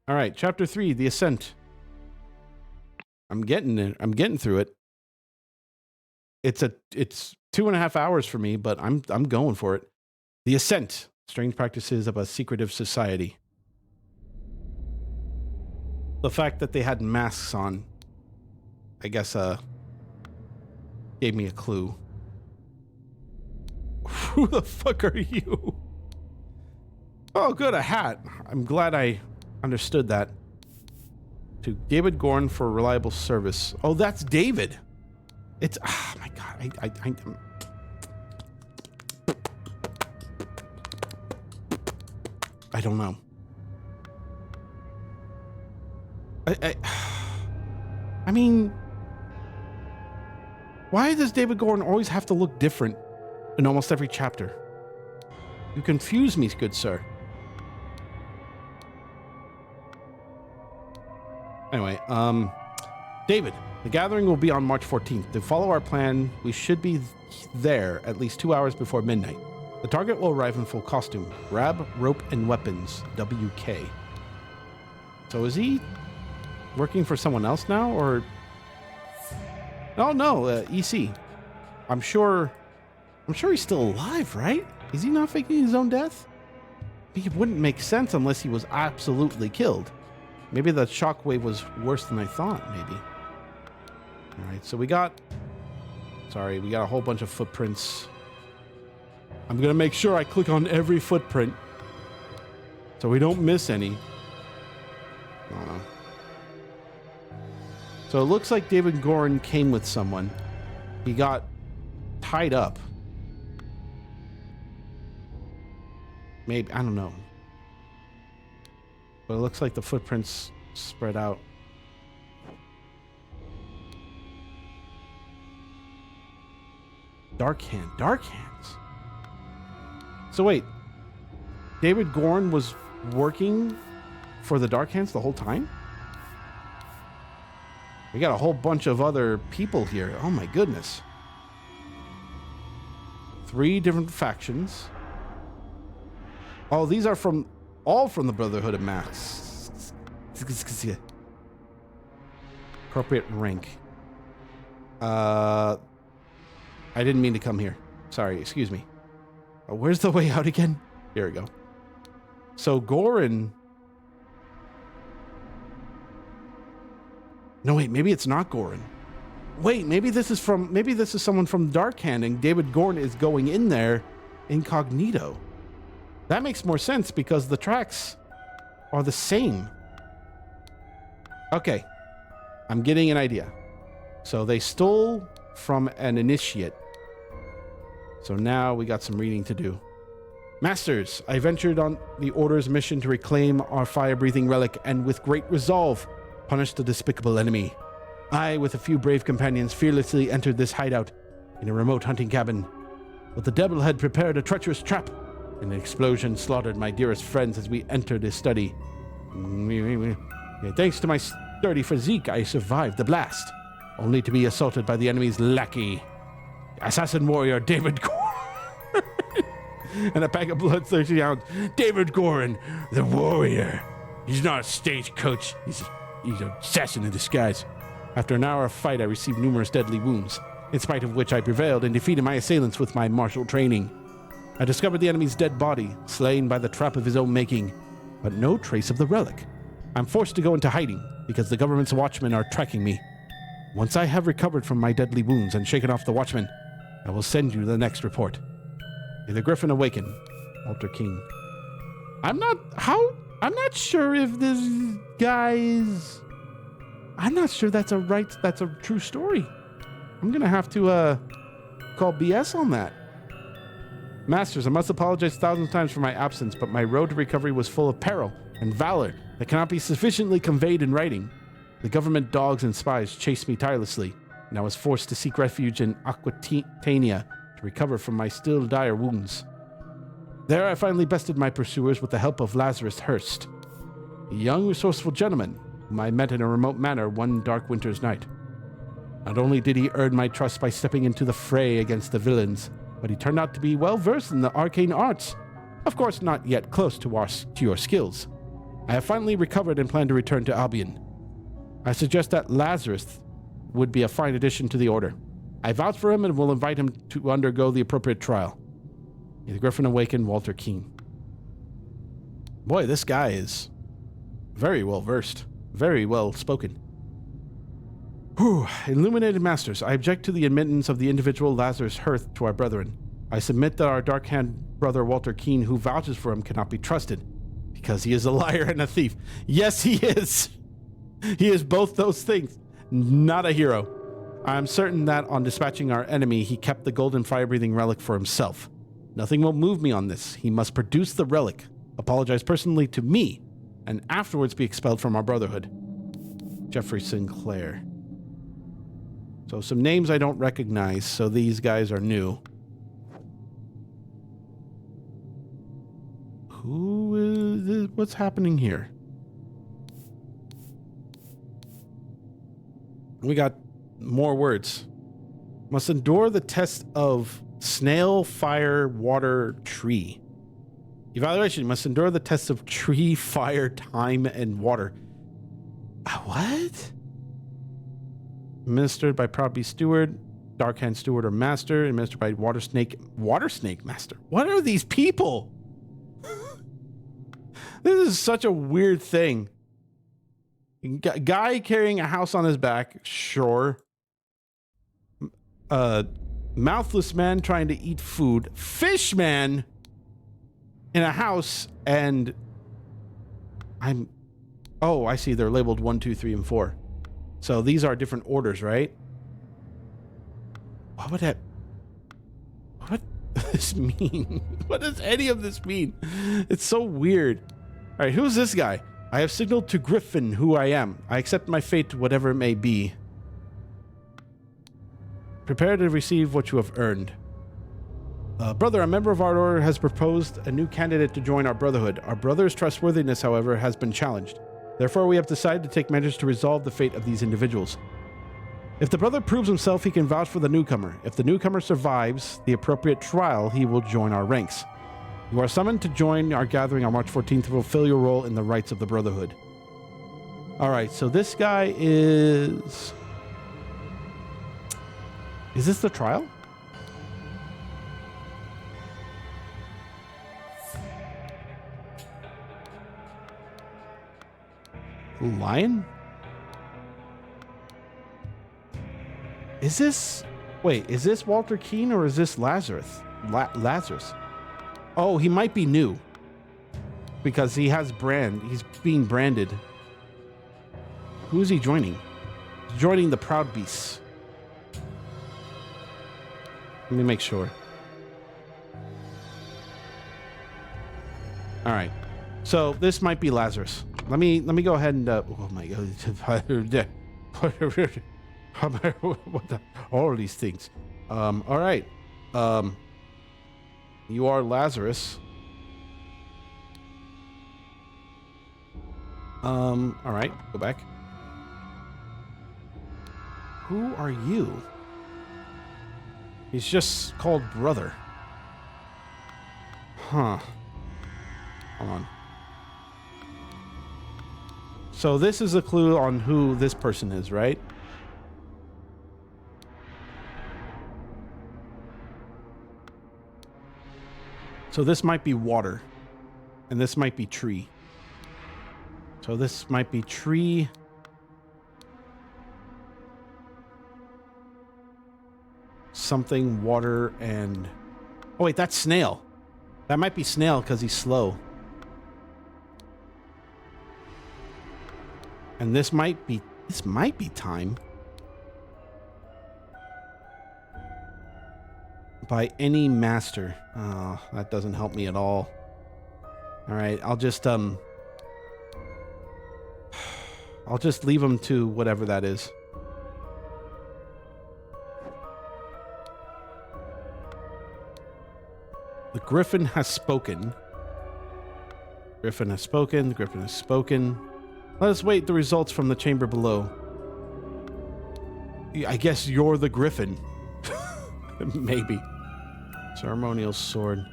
All right, chapter 3, The Ascent. I'm getting it. I'm getting through it. It's 2.5 hours for me, but I'm going for it. The Ascent. Strange practices of a secretive society. The fact that they had masks on, I guess, gave me a clue. Who the fuck are you? Oh, good, a hat. I'm glad I understood that. To David Gorn for reliable service. Oh, that's David. It's, oh my God. I don't know. I mean, why does David Gorn always have to look different in almost every chapter? You confuse me, good sir. Anyway, David, the gathering will be on March 14th. To follow our plan, we should be there at least 2 hours before midnight. The target will arrive in full costume. Grab rope and weapons, WK. So is he working for someone else now, or? Oh no, EC. I'm sure he's still alive, right? Is he not faking his own death? It wouldn't make sense unless he was absolutely killed. Maybe the shockwave was worse than I thought, maybe. All right, so we got a whole bunch of footprints. I'm gonna make sure I click on every footprint so we don't miss any. I don't know. So it looks like David Gorn came with someone. He got tied up. Maybe, I don't know. But it looks like the footprints spread out. Dark hands. So wait, David Gorn was working for the Dark Hands the whole time? We got a whole bunch of other people here. Oh my goodness. 3 different factions. Oh, these are all from the Brotherhood of Masks. Appropriate rank. I didn't mean to come here. Sorry, excuse me. Where's the way out again? Here we go. So Gorin. No, wait, maybe it's not Gorin. Wait, maybe this is someone from Darkhand, and David Gorn is going in there incognito. That makes more sense because the tracks are the same. Okay, I'm getting an idea. So they stole from an initiate. So now we got some reading to do. Masters, I ventured on the Order's mission to reclaim our fire-breathing relic and with great resolve punish the despicable enemy. I, with a few brave companions, fearlessly entered this hideout in a remote hunting cabin. But the devil had prepared a treacherous trap, and an explosion slaughtered my dearest friends as we entered his study. Thanks to my sturdy physique, I survived the blast, only to be assaulted by the enemy's lackey, assassin warrior David Gorn. And a pack of bloodthirsty hounds. David Gorn, the warrior. He's not a stagecoach. He's an assassin in disguise. After an hour of fight, I received numerous deadly wounds, in spite of which I prevailed and defeated my assailants with my martial training. I discovered the enemy's dead body, slain by the trap of his own making, but no trace of the relic. I'm forced to go into hiding because the government's watchmen are tracking me. Once I have recovered from my deadly wounds and shaken off the watchmen, I will send you the next report. May the Griffin awaken, Walter King. I'm not sure if this guy's... I'm not sure that's a true story. I'm gonna have to call BS on that. Masters, I must apologize 1,000 times for my absence, but my road to recovery was full of peril and valor that cannot be sufficiently conveyed in writing. The government dogs and spies chased me tirelessly, and I was forced to seek refuge in Aquitania to recover from my still dire wounds. There I finally bested my pursuers with the help of Lazarus Hurst, a young, resourceful gentleman whom I met in a remote manor one dark winter's night. Not only did he earn my trust by stepping into the fray against the villains, but he turned out to be well versed in the arcane arts. Of course, not yet close to your skills. I have finally recovered and plan to return to Albion. I suggest that Lazarus would be a fine addition to the order. I vouch for him and will invite him to undergo the appropriate trial. May the Griffin awaken, Walter Keene. Boy, this guy is very well versed, very well spoken. Whew. Illuminated Masters, I object to the admittance of the individual Lazarus Hearth to our brethren. I submit that our dark-hand brother Walter Keene, who vouches for him, cannot be trusted, because he is a liar and a thief. Yes, he is. He is both those things. Not a hero. I am certain that on dispatching our enemy, he kept the golden fire-breathing relic for himself. Nothing will move me on this. He must produce the relic, apologize personally to me, and afterwards be expelled from our brotherhood. Jeffrey Sinclair. So some names I don't recognize, so these guys are new. Who is this? What's happening here? We got more words. Must endure the test of snail, fire, water, tree. Evaluation must endure the test of tree, fire, time, and water. What? Administered by Proud Beast Steward, Darkhand Steward or Master, administered by Water Snake Master. What are these people? This is such a weird thing. Guy carrying a house on his back, sure. Mouthless man trying to eat food. Fish man in a house, and oh, I see. They're labeled 1, 2, 3, and 4. So these are different orders, right? What does this mean? What does any of this mean? It's so weird. All right, who's this guy? I have signaled to Griffin who I am. I accept my fate, whatever it may be. Prepare to receive what you have earned. Brother, a member of our order has proposed a new candidate to join our brotherhood. Our brother's trustworthiness, however, has been challenged. Therefore, we have decided to take measures to resolve the fate of these individuals. If the brother proves himself, he can vouch for the newcomer. If the newcomer survives the appropriate trial, he will join our ranks. You are summoned to join our gathering on March 14th to fulfill your role in the rites of the Brotherhood. All right, so this guy is... Is this the trial? Lion? Is this... Wait, is this Walter Keene or is this Lazarus? Lazarus. Oh, he might be new. Because he has he's being branded. Who is he joining? He's joining the Proud Beasts. Let me make sure. All right. So this might be Lazarus. Let me go ahead and oh my god. What the, all these things. All right. You are Lazarus. All right, go back. Who are you? He's just called brother. Huh. Hold on. So this is a clue on who this person is, right? So this might be water, and this might be tree. So this might be tree. Something, water, and... Oh wait, that's snail. That might be snail because he's slow. And this might be time. By any master. Oh, that doesn't help me at all. All right, I'll just leave him to whatever that is. The Griffin has spoken. Griffin has spoken. The Griffin has spoken. Let us wait the results from the chamber below. I guess you're the Griffin. Maybe. Ceremonial sword.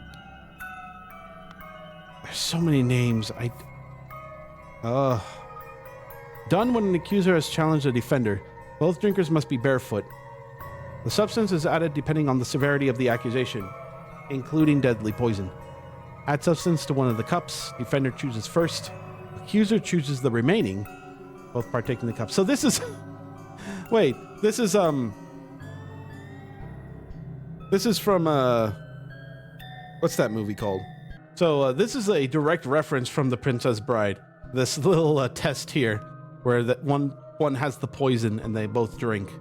There's so many names. Uh, Done when an accuser has challenged a defender. Both drinkers must be barefoot. The substance is added depending on the severity of the accusation, including deadly poison. Add substance to one of the cups. Defender chooses first. Accuser chooses the remaining. Both partake in the cup. So this is... Wait, this is from, what's that movie called? So, this is a direct reference from The Princess Bride. This little test here, where that one has the poison and they both drink.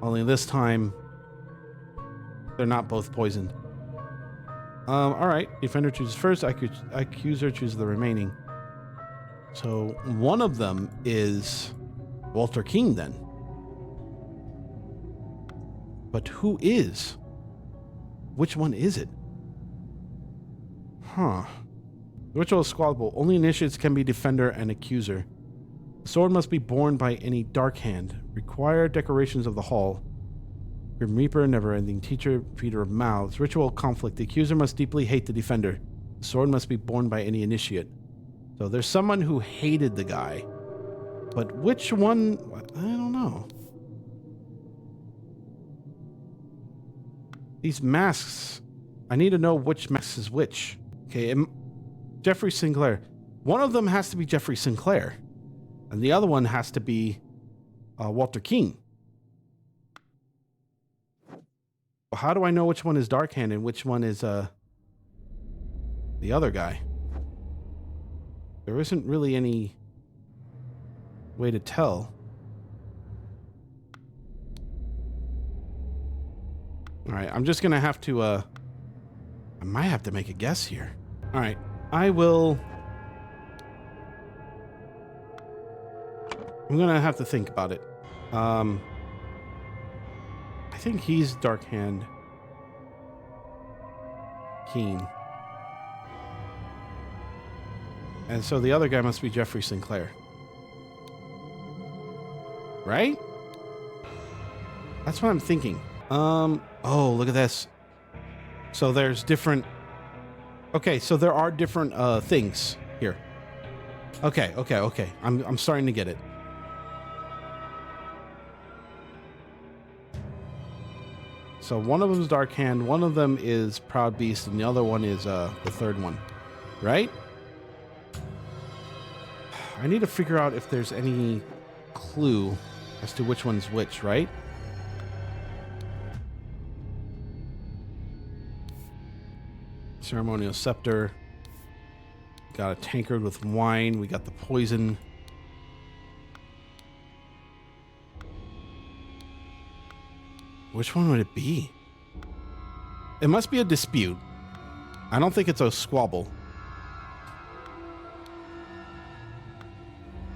Only this time, they're not both poisoned. Alright, defender chooses first, accuser chooses the remaining. So, one of them is Walter King then. But who is? Which one is it? Huh. The ritual is squabble. Only initiates can be defender and accuser. The sword must be borne by any dark hand. Require decorations of the hall. Grim Reaper, never-ending teacher, feeder of mouths. Ritual conflict. The accuser must deeply hate the defender. The sword must be borne by any initiate. So there's someone who hated the guy. But which one? I don't know. These masks. I need to know which mask is which. Okay, Jeffrey Sinclair. One of them has to be Jeffrey Sinclair. And the other one has to be Walter King. Well, how do I know which one is Darkhand and which one is the other guy? There isn't really any way to tell. Alright, I'm just gonna have to, I might have to make a guess here. Alright, I will... I'm gonna have to think about it. I think he's Darkhand Keen. And so the other guy must be Jeffrey Sinclair. Right? That's what I'm thinking. Oh, look at this. So there's different... Okay, so there are different things here. Okay. I'm starting to get it. So one of them is Dark Hand, one of them is Proud Beast, and the other one is the third one. Right? I need to figure out if there's any clue as to which one's which, right? Ceremonial scepter. Got a tankard with wine. We got the poison. Which one would it be? It must be a dispute. I don't think it's a squabble.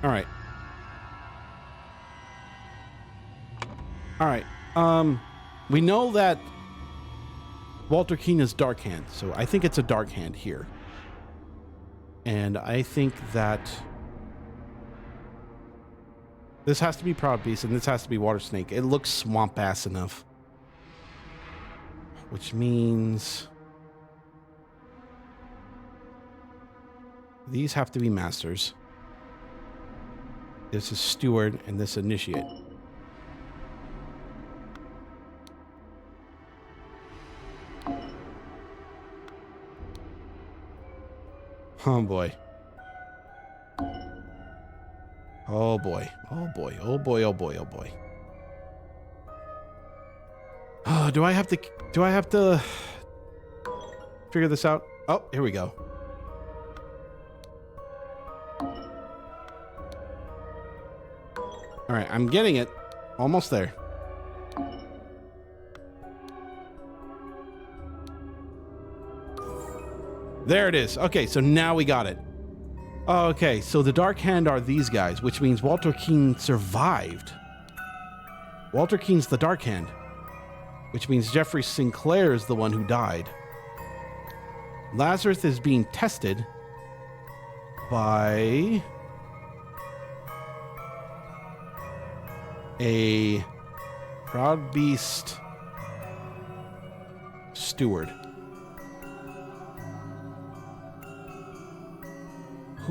All right. All right. We know that Walter Keane is Dark Hand, so I think it's a Dark Hand here. And I think that this has to be Proud Beast and this has to be Water Snake. It looks swamp ass enough. Which means these have to be masters. This is steward and this initiate. Oh boy. Oh boy. Oh boy. Oh boy. Oh boy. Oh boy. Oh, do I have to figure this out? Oh, here we go. All right, I'm getting it. Almost there. There it is. Okay, so now we got it. Okay, so the Dark Hand are these guys, which means Walter Keane survived. Walter Keane's the Dark Hand, which means Jeffrey Sinclair is the one who died. Lazarus is being tested by a Proud Beast steward.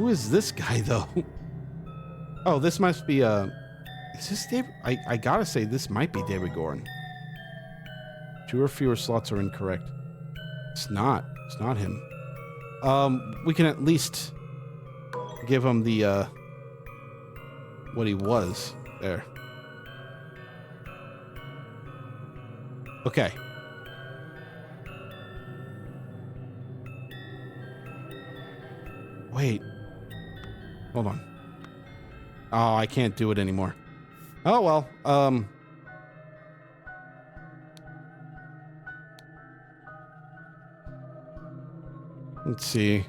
Who is this guy, though? Oh, this must be, is this David? I gotta say, this might be David Gorin. 2 or fewer slots are incorrect. It's not. It's not him. We can at least give him the, what he was. There. Okay. Wait. Hold on. Oh, I can't do it anymore. Oh, well. Let's see.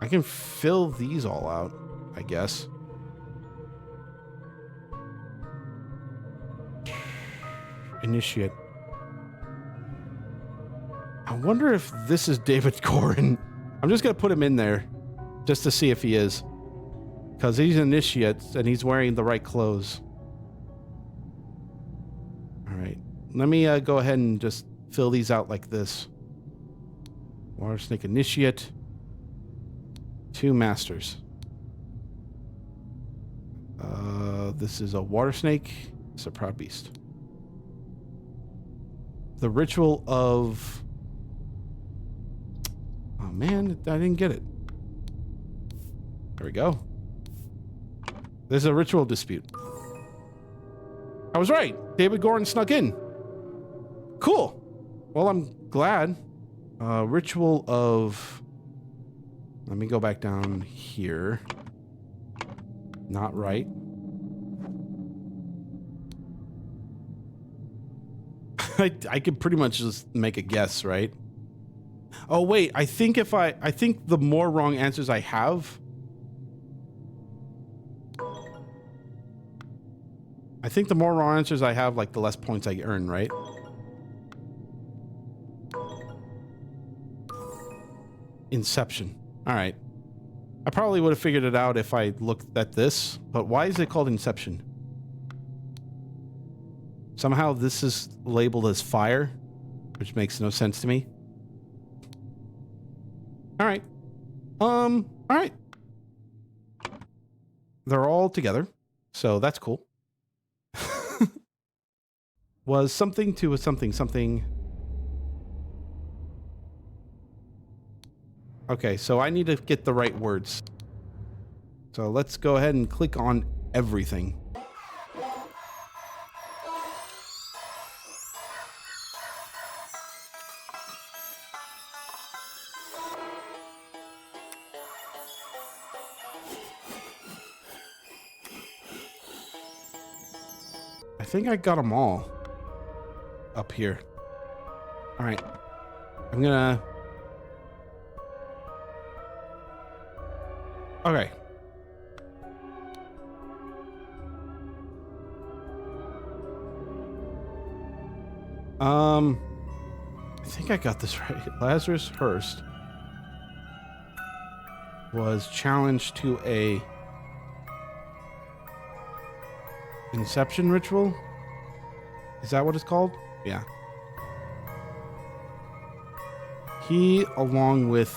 I can fill these all out, I guess. Initiate. I wonder if this is David Gorin. I'm just going to put him in there just to see if he is. Because he's an initiate and he's wearing the right clothes. All right. Let me go ahead and just fill these out like this. Water Snake Initiate. 2 Masters. This is a Water Snake. It's a Proud Beast. The Ritual of... Oh man, I didn't get it. There we go. There's a Ritual Dispute. I was right. David Gorin snuck in. Cool. Well, I'm glad. Ritual of... Let me go back down here. Not right. I could pretty much just make a guess, right? Oh, wait. I think the more wrong answers I have... I think the more wrong answers I have, like, the less points I earn, right? Inception. All right. I probably would have figured it out if I looked at this, but why is it called Inception? Somehow this is labeled as fire, which makes no sense to me. All right. All right. They're all together, so that's cool. Was something to a something something. Okay, so I need to get the right words. So let's go ahead and click on everything. I think I got them all up here. All right. I'm gonna... Okay. I think I got this right. Lazarus Hearst was challenged to a Inception ritual? Is that what it's called? Yeah. He, along with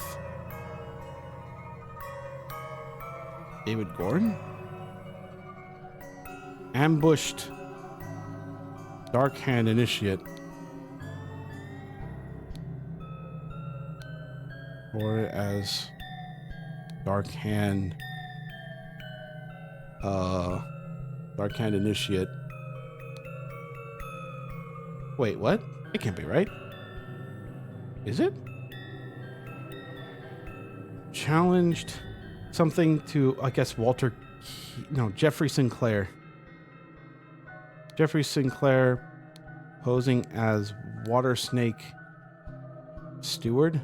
David Gorin, ambushed Dark Hand Initiate or as Dark Hand Initiate. Wait, what? It can't be right. Is it? Challenged something to, I guess, Jeffrey Sinclair. Jeffrey Sinclair posing as Water Snake Steward.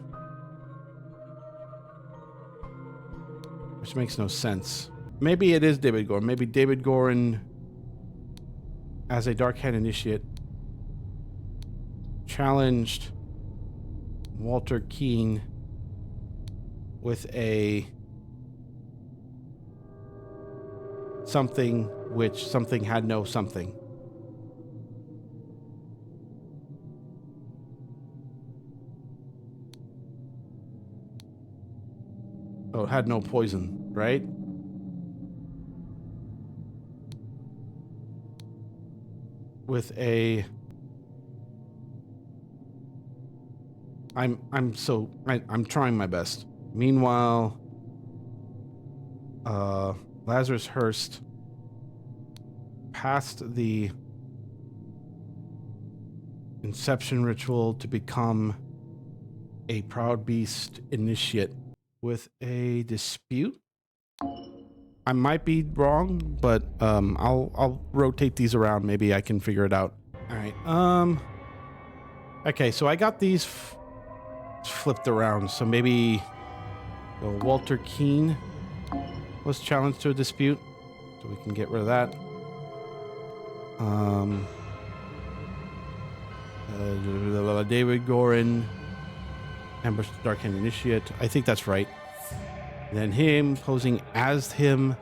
Which makes no sense. Maybe it is David Gorin. Maybe David Gorin as a Dark Hand Initiate challenged Walter Keane with a something which something had no something. Oh, it had no poison. right? With a... I'm trying my best. Meanwhile, Lazarus Hurst passed the Inception ritual to become a Proud Beast initiate with a dispute. I might be wrong, but I'll rotate these around. Maybe I can figure it out. All right. Okay, so I got these flipped around. So maybe Walter Keane was challenged to a dispute, so we can get rid of that. David Gorin, Ambush the Dark Hand Initiate. I think that's right. Then him posing as him,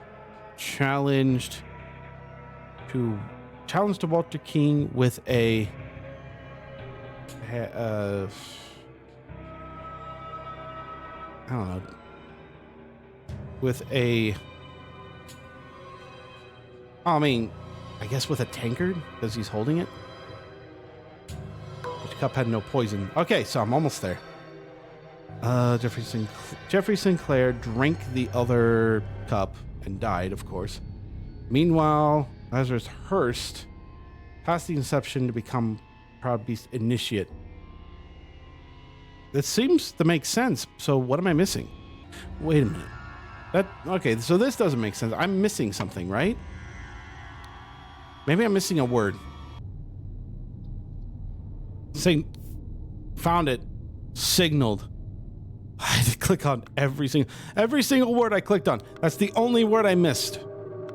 challenged to Walter King with a I don't know, with a, I mean, I guess with a tankard because he's holding it. Which cup had no poison? Okay, so I'm almost there. Jeffrey Sinclair drank the other cup and died, of course. Meanwhile, Lazarus Hurst passed the Inception to become Proud Beast Initiate. That seems to make sense. So what am I missing? Wait a minute. Okay, so this doesn't make sense. I'm missing something, right? Maybe I'm missing a word. Found it. Signaled. I had to click on every single word I clicked on. That's the only word I missed.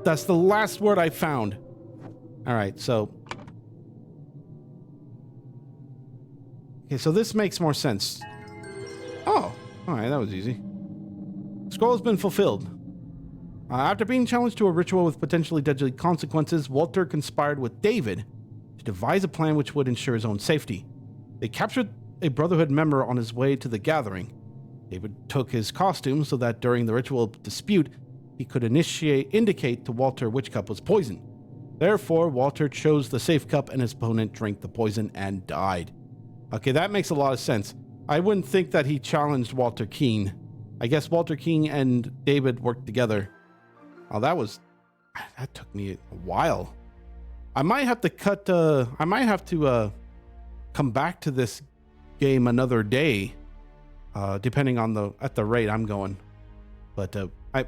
That's the last word I found. All right, so. Okay, so this makes more sense. Oh, all right, that was easy. Scroll has been fulfilled. After being challenged to a ritual with potentially deadly consequences, Walter conspired with David to devise a plan which would ensure his own safety. They captured a Brotherhood member on his way to the gathering. David took his costume so that during the ritual dispute, he could indicate to Walter which cup was poisoned. Therefore, Walter chose the safe cup and his opponent drank the poison and died. Okay, that makes a lot of sense. I wouldn't think that he challenged Walter Keane. I guess Walter Keane and David worked together. Oh, that took me a while. I might have to come back to this game another day, depending on at the rate I'm going. But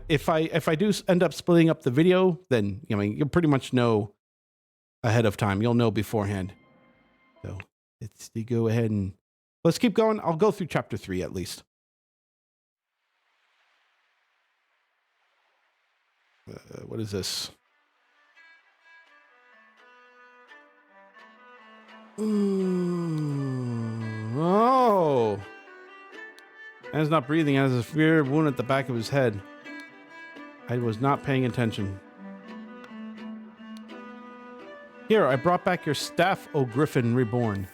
if I do end up splitting up the video, then you'll pretty much know ahead of time. You'll know beforehand. So let's go ahead and let's keep going. I'll go through chapter 3 at least. What is this? Oh. Man's not breathing and has a severe wound at the back of his head. I was not paying attention. Here, I brought back your staff, O Griffin Reborn.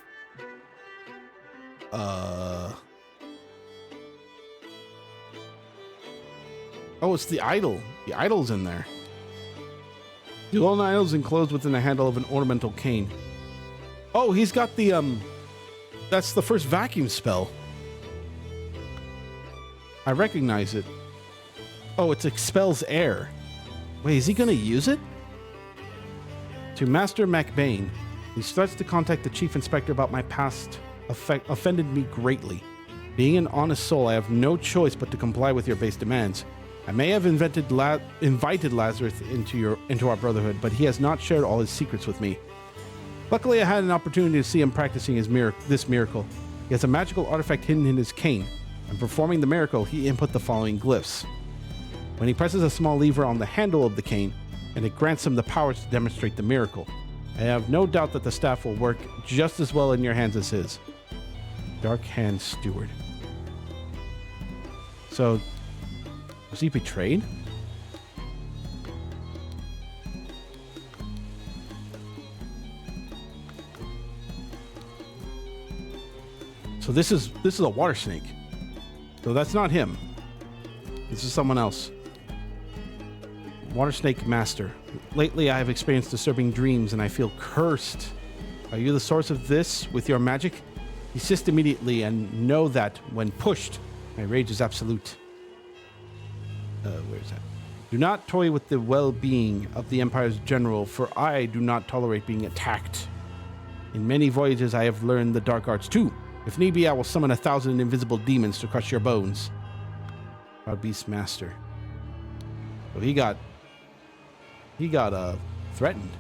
Oh, it's the idol. The idol's in there. The golden idol is enclosed within the handle of an ornamental cane. Oh, he's got the, that's the first vacuum spell. I recognize it. Oh, it expels air. Wait, is he going to use it? To Master MacBain, these threats to contact the Chief Inspector about my past offended me greatly. Being an honest soul, I have no choice but to comply with your base demands. I may have invited Lazarus into our brotherhood, but he has not shared all his secrets with me. Luckily, I had an opportunity to see him practicing this miracle. He has a magical artifact hidden in his cane. And performing the miracle, he input the following glyphs. When he presses a small lever on the handle of the cane, and it grants him the powers to demonstrate the miracle. I have no doubt that the staff will work just as well in your hands as his. Dark Hand Steward. So, was he betrayed? So this is a water snake. So that's not him. This is someone else. Water Snake Master. Lately, I have experienced disturbing dreams, and I feel cursed. Are you the source of this with your magic? Desist immediately, and know that, when pushed, my rage is absolute. Where's that? Do not toy with the well-being of the Empire's general, for I do not tolerate being attacked. In many voyages, I have learned the dark arts too. If need be, I will summon 1,000 invisible demons to crush your bones. Proud Beast Master. So he got threatened.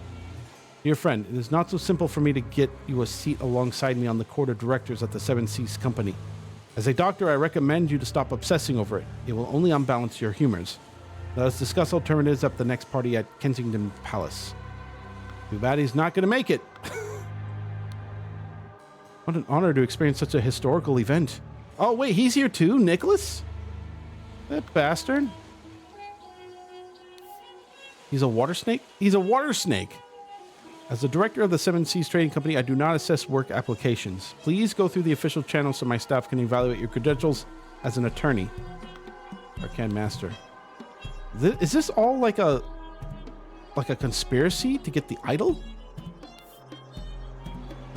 Dear friend, it is not so simple for me to get you a seat alongside me on the court of directors at the Seven Seas Company. As a doctor, I recommend you to stop obsessing over it. It will only unbalance your humors. Let us discuss alternatives at the next party at Kensington Palace. Too bad he's not going to make it. What an honor to experience such a historical event. Oh, wait, he's here too, Nicholas? That bastard. He's a water snake? He's a water snake. As the director of the Seven Seas Trading Company, I do not assess work applications. Please go through the official channels so my staff can evaluate your credentials as an attorney. Arcane Master. Is this all like a conspiracy to get the idol?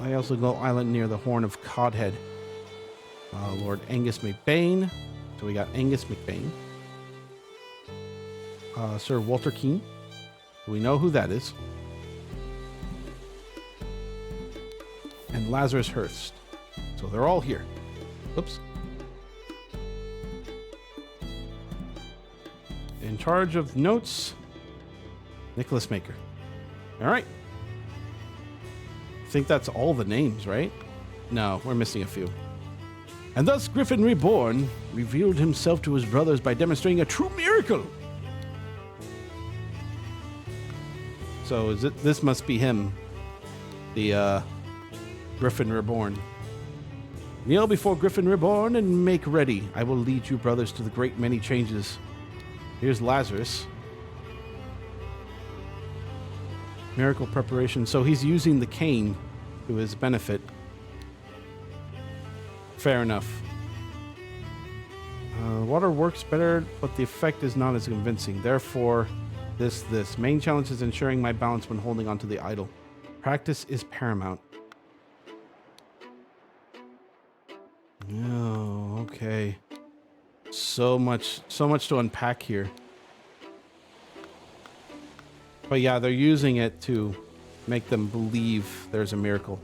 I also go island near the Horn of Codhead. Lord Angus McBain. So we got Angus McBain. Sir Walter Keane. We know who that is. And Lazarus Hurst. So they're all here. Oops. In charge of notes, Nicholas Maker. All right. I think that's all the names, right? No, we're missing a few. And thus Griffin Reborn revealed himself to his brothers by demonstrating a true miracle. So this must be him, the Griffin Reborn. Kneel before Griffin Reborn and make ready. I will lead you, brothers, to the great many changes. Here's Lazarus. Miracle preparation. So he's using the cane to his benefit. Fair enough. Water works better, but the effect is not as convincing. Therefore, this. Main challenge is ensuring my balance when holding onto the idol. Practice is paramount. Oh, okay. So much to unpack here. But yeah, they're using it to make them believe there's a miracle.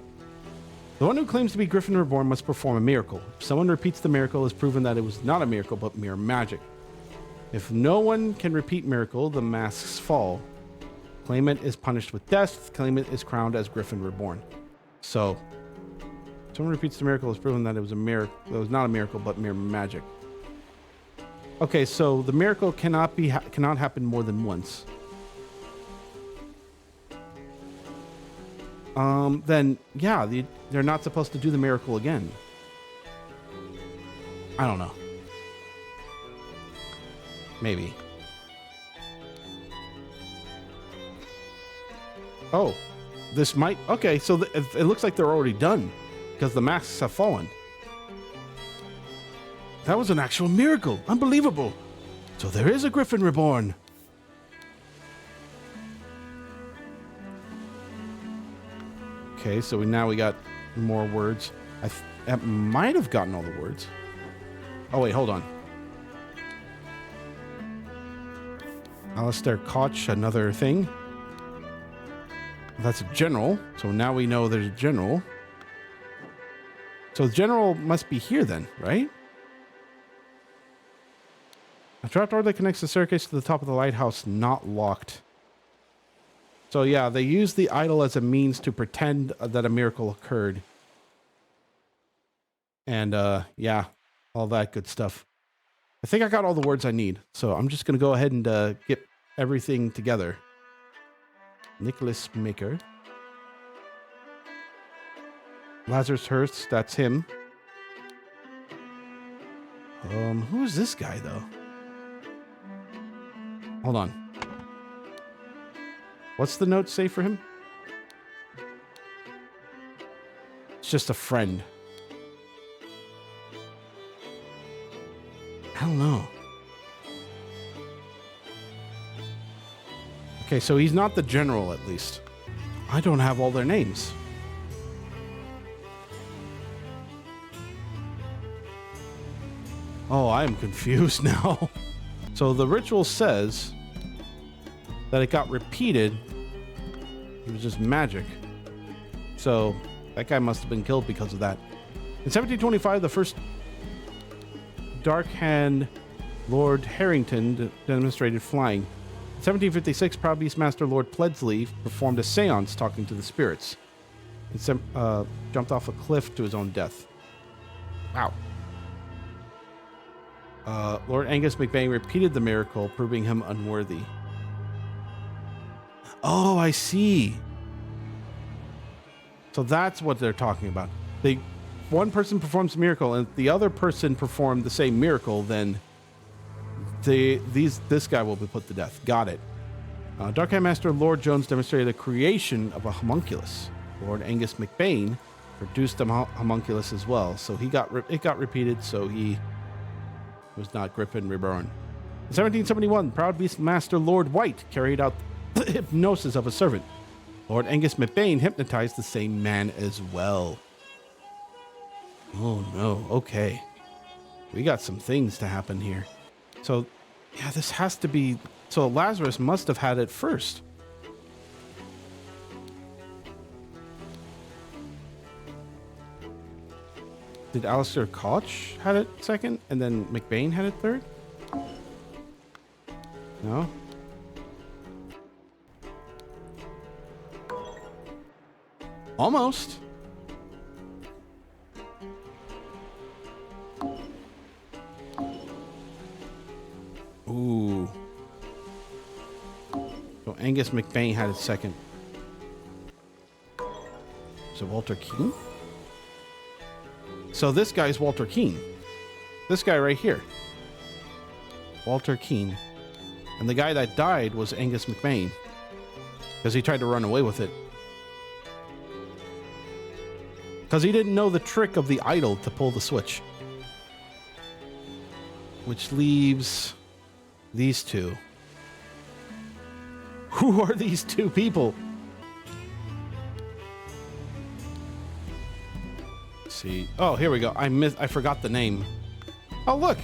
The one who claims to be Griffin Reborn must perform a miracle. If someone repeats the miracle, it's proven that it was not a miracle, but mere magic. If no one can repeat miracle, the masks fall. Claimant is punished with death. Claimant is crowned as Griffin Reborn. So, if someone repeats the miracle, it's proven that it was a miracle. It was not a miracle, but mere magic. Okay, so the miracle cannot happen more than once. Then yeah, they're not supposed to do the miracle again. I don't know. Maybe. Oh, this might. Okay, so it looks like they're already done because the masks have fallen. That was an actual miracle. Unbelievable. So there is a Griffin Reborn. Okay, so now we got more words. I might have gotten all the words. Oh, wait, hold on. Alistair Koch, another thing. That's a general. So now we know there's a general. So the general must be here then, right? A trapdoor that connects the staircase to the top of the lighthouse not locked. So yeah, they use the idol as a means to pretend that a miracle occurred. And yeah, all that good stuff. I think I got all the words I need. So I'm just going to go ahead and get everything together. Nicholas Maker. Lazarus Hurst, that's him. Who is this guy though? Hold on. What's the note say for him? It's just a friend. I don't know. Okay, so he's not the general, at least. I don't have all their names. Oh, I am confused now. So the ritual says that it got repeated. It was just magic. So that guy must have been killed because of that. In 1725, the first Dark Hand Lord Harrington demonstrated flying. In 1756, Proud Beastmaster Lord Pledsley performed a seance talking to the spirits. He jumped off a cliff to his own death. Wow. Lord Angus McBain repeated the miracle, proving him unworthy. Oh, I see. So that's what they're talking about. One person performs a miracle and the other person performed the same miracle, then this guy will be put to death. Got it. Darkhand Master Lord Jones demonstrated the creation of a homunculus. Lord Angus McBain produced a homunculus as well, so it got repeated, so he was not Griffin Reborn. In 1771, Proud Beast Master Lord White carried out the hypnosis of a servant. Lord Angus McBain hypnotized the same man as well. Oh no, okay. We got some things to happen here. So, yeah, this has to be... So Lazarus must have had it first. Did Alistair Koch had it second, and then McBain had it third? No? Almost. Ooh. So Angus McBain had it second. So Walter Keane? So this guy's Walter Keane. This guy right here. Walter Keane. And the guy that died was Angus McBain. Because he tried to run away with it. Because he didn't know the trick of the idol to pull the switch. Which leaves these two. Who are these two people? Let's see. Oh, here we go. I forgot the name. Oh, look.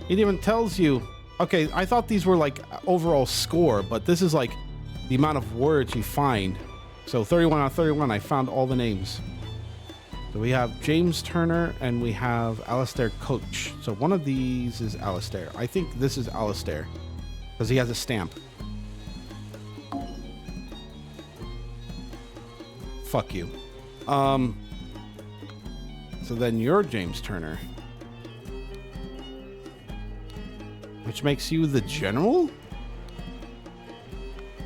It even tells you. Okay, I thought these were like overall score, but this is like the amount of words you find. So 31 out of 31, I found all the names. So we have James Turner and we have Alistair Coach. So one of these is Alistair. I think this is Alistair because he has a stamp. Fuck you. So then you're James Turner. Which makes you the general?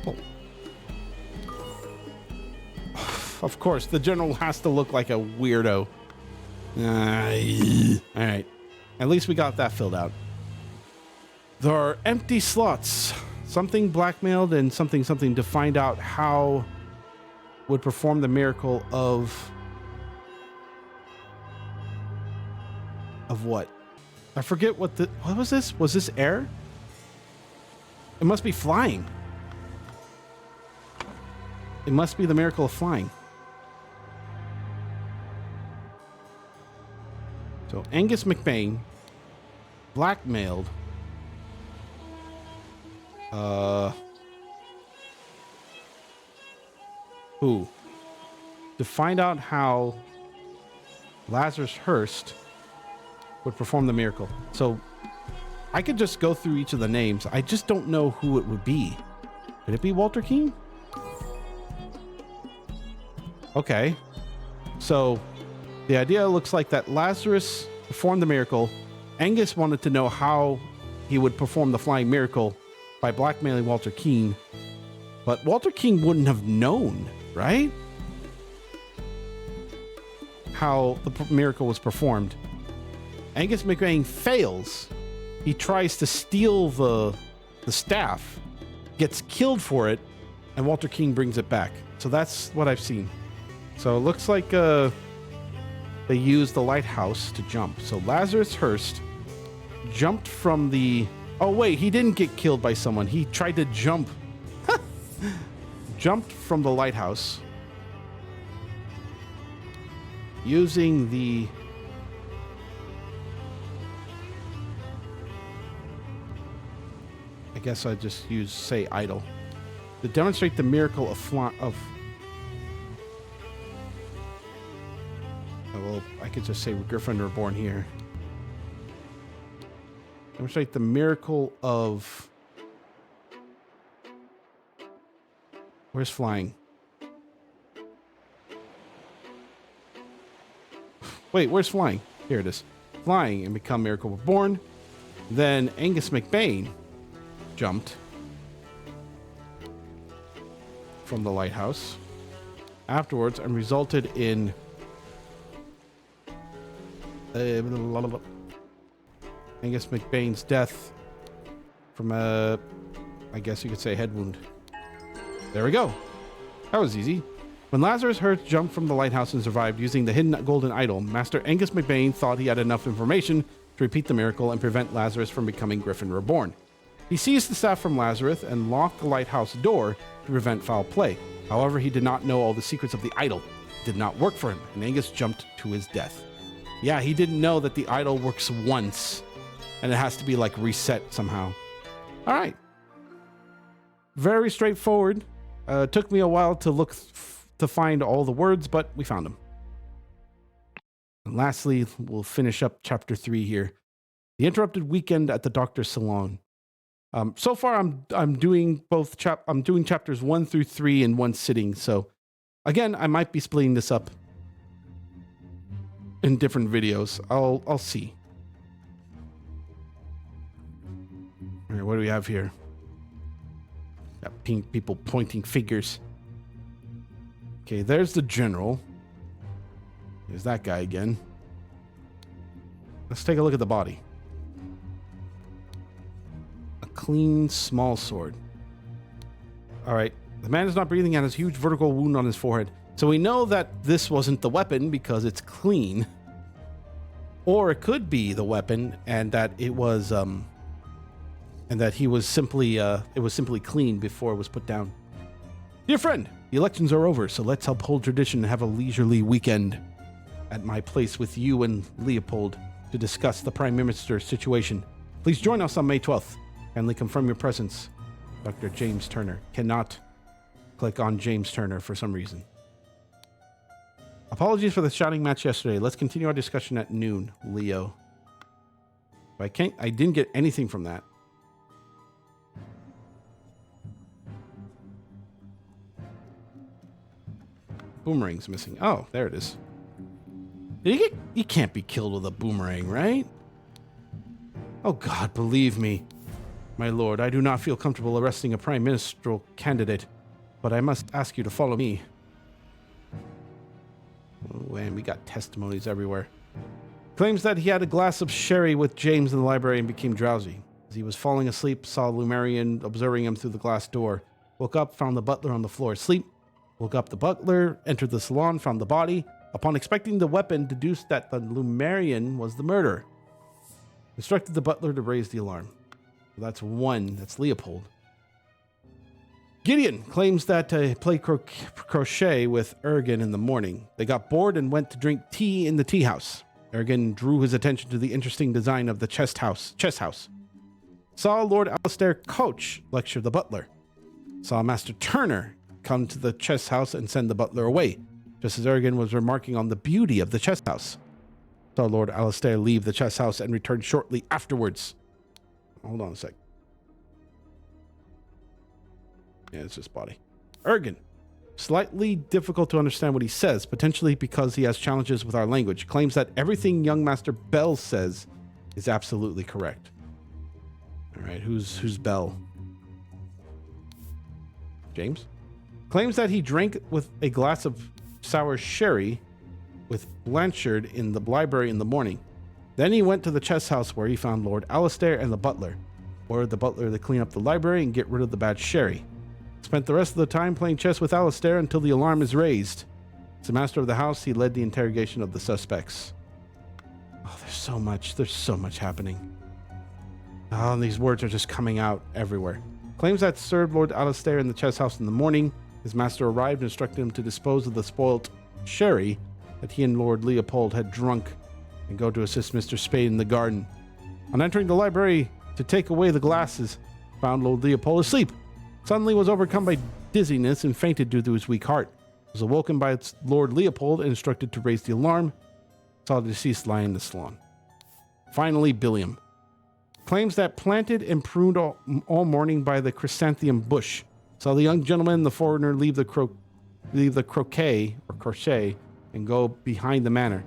Oh. Of course, the general has to look like a weirdo. Alright. At least we got that filled out. There are empty slots. Something blackmailed and something to find out how would perform the miracle of what? I forget what was this? Was this air? It must be flying. It must be the miracle of flying. So Angus McBain blackmailed who? To find out how Lazarus Hearst would perform the miracle. So I could just go through each of the names. I just don't know who it would be. Could it be Walter Keane? Okay. So the idea looks like that Lazarus performed the miracle. Angus wanted to know how he would perform the flying miracle by blackmailing Walter Keane. But Walter Keane wouldn't have known, right? How the miracle was performed. Angus McBain fails. He tries to steal the staff, gets killed for it, and Walter Keane brings it back. So that's what I've seen. So it looks like they used the lighthouse to jump. So Lazarus Hearst jumped from the... Oh, wait, he didn't get killed by someone. He tried to jump. jumped from the lighthouse using the I guess I just say idol to demonstrate the miracle of well, I could just say Griffin Reborn here. Demonstrate the miracle of... Where's flying? Wait, where's flying? Here it is. Flying and become Miracle Reborn. Then Angus McBain jumped from the lighthouse afterwards and resulted in Angus McBain's death from a, I guess you could say, head wound. There we go. That was easy. When Lazarus Hertz jumped from the lighthouse and survived using the hidden golden idol, Master Angus McBain thought he had enough information to repeat the miracle and prevent Lazarus from becoming Griffin Reborn. He seized the staff from Lazarus and locked the lighthouse door to prevent foul play. However, he did not know all the secrets of the idol. It did not work for him, and Angus jumped to his death. Yeah, he didn't know that the idol works once, and it has to be like reset somehow. All right. Very straightforward. It took me a while to look to find all the words, but we found them. And lastly, we'll finish up chapter 3 here. The interrupted weekend at the doctor's salon. So far, I'm doing I'm doing chapters 1 through 3 in one sitting. So, again, I might be splitting this up in different videos. I'll see. All right, what do we have here? Got pink people pointing fingers. Okay, there's the general. There's that guy again. Let's take a look at the body. A clean, small sword. All right. The man is not breathing and has a huge vertical wound on his forehead. So we know that this wasn't the weapon because it's clean. Or it could be the weapon and that it was and that he was simply it was simply clean before it was put down. Dear friend, the elections are over, so let's uphold tradition and have a leisurely weekend at my place with you and Leopold to discuss the Prime Minister's situation. Please join us on May 12th. Kindly confirm your presence. Dr. James Turner. Cannot click on James Turner for some reason. Apologies for the shouting match yesterday. Let's continue our discussion at noon, Leo. I didn't get anything from that. Boomerang's missing. Oh, there it is. You can't be killed with a boomerang, right? Oh God, believe me. My lord, I do not feel comfortable arresting a prime ministerial candidate, but I must ask you to follow me. Oh, and we got testimonies everywhere. Claims that he had a glass of sherry with James in the library and became drowsy. As he was falling asleep, saw Lumerian observing him through the glass door. Woke up, found the butler on the floor asleep. Woke up the butler, entered the salon, found the body. Upon inspecting the weapon, deduced that the Lumerian was the murderer. Instructed the butler to raise the alarm. That's one. That's Leopold. Gideon claims that he played crochet with Ergen in the morning. They got bored and went to drink tea in the tea house. Ergen drew his attention to the interesting design of the chess house. Saw Lord Alistair Coach lecture the butler. Saw Master Turner come to the chess house and send the butler away, just as Ergen was remarking on the beauty of the chess house. Saw Lord Alistair leave the chess house and return shortly afterwards. Hold on a sec. Yeah, it's just body. Ergen. Slightly difficult to understand what he says, potentially because he has challenges with our language. Claims that everything young Master Bell says is absolutely correct. All right, who's Bell? James? Claims that he drank with a glass of sour sherry with Blanchard in the library in the morning. Then he went to the chess house where he found Lord Alistair and the butler. Ordered the butler to clean up the library and get rid of the bad sherry. Spent the rest of the time playing chess with Alistair until the alarm is raised. As the master of the house, he led the interrogation of the suspects. Oh, there's so much happening. Oh, and these words are just coming out everywhere. Claims that served Lord Alastair in the chess house in the morning. His master arrived and instructed him to dispose of the spoilt sherry that he and Lord Leopold had drunk and go to assist Mr. Spade in the garden. On entering the library to take away the glasses, found Lord Leopold asleep. Suddenly was overcome by dizziness and fainted due to his weak heart. Was awoken by Lord Leopold and instructed to raise the alarm. Saw the deceased lying in the salon. Finally, Billiam claims that planted and pruned all morning by the chrysanthemum bush. Saw the young gentleman and the foreigner leave the croquet or crochet and go behind the manor.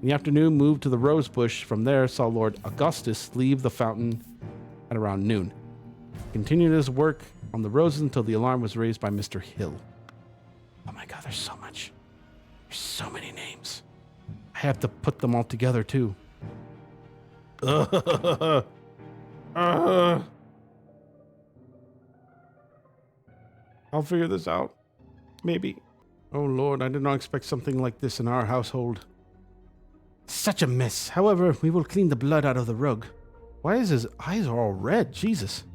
In the afternoon, moved to the rose bush. From there, saw Lord Augustus leave the fountain at around noon. Continued his work on the roses until the alarm was raised by Mr. Hill. Oh my God, there's so much. There's so many names. I have to put them all together too. I'll figure this out. Maybe. Oh Lord, I did not expect something like this in our household. Such a mess. However, we will clean the blood out of the rug. Why is his eyes all red? Jesus.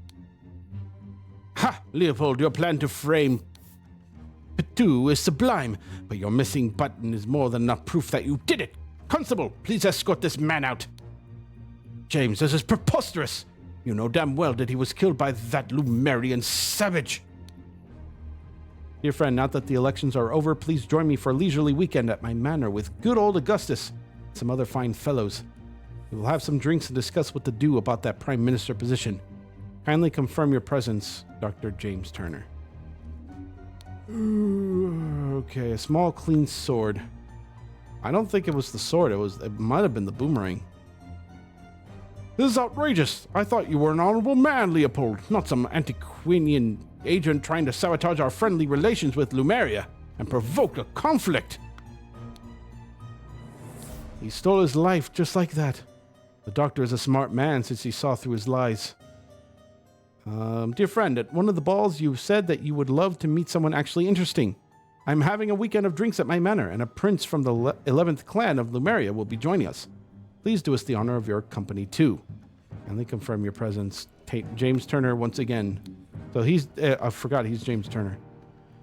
Ha! Leopold, your plan to frame Petu is sublime, but your missing button is more than enough proof that you did it. Constable, please escort this man out. James, this is preposterous. You know damn well that he was killed by that Lumerian savage. Dear friend, now that the elections are over, please join me for a leisurely weekend at my manor with good old Augustus and some other fine fellows. We will have some drinks and discuss what to do about that prime minister position. Kindly confirm your presence, Dr. James Turner. Okay, a small clean sword. I don't think it was the sword. It might have been the boomerang. This is outrageous. I thought you were an honorable man, Leopold, not some antiquarian agent trying to sabotage our friendly relations with Lumeria and provoke a conflict. He stole his life just like that. The doctor is a smart man since he saw through his lies. Dear friend, at one of the balls you said that you would love to meet someone actually interesting. I'm having a weekend of drinks at my manor, and a prince from the 11th clan of Lumeria will be joining us. Please do us the honor of your company too. And they confirm your presence. James Turner once again. So he's, I forgot he's James Turner.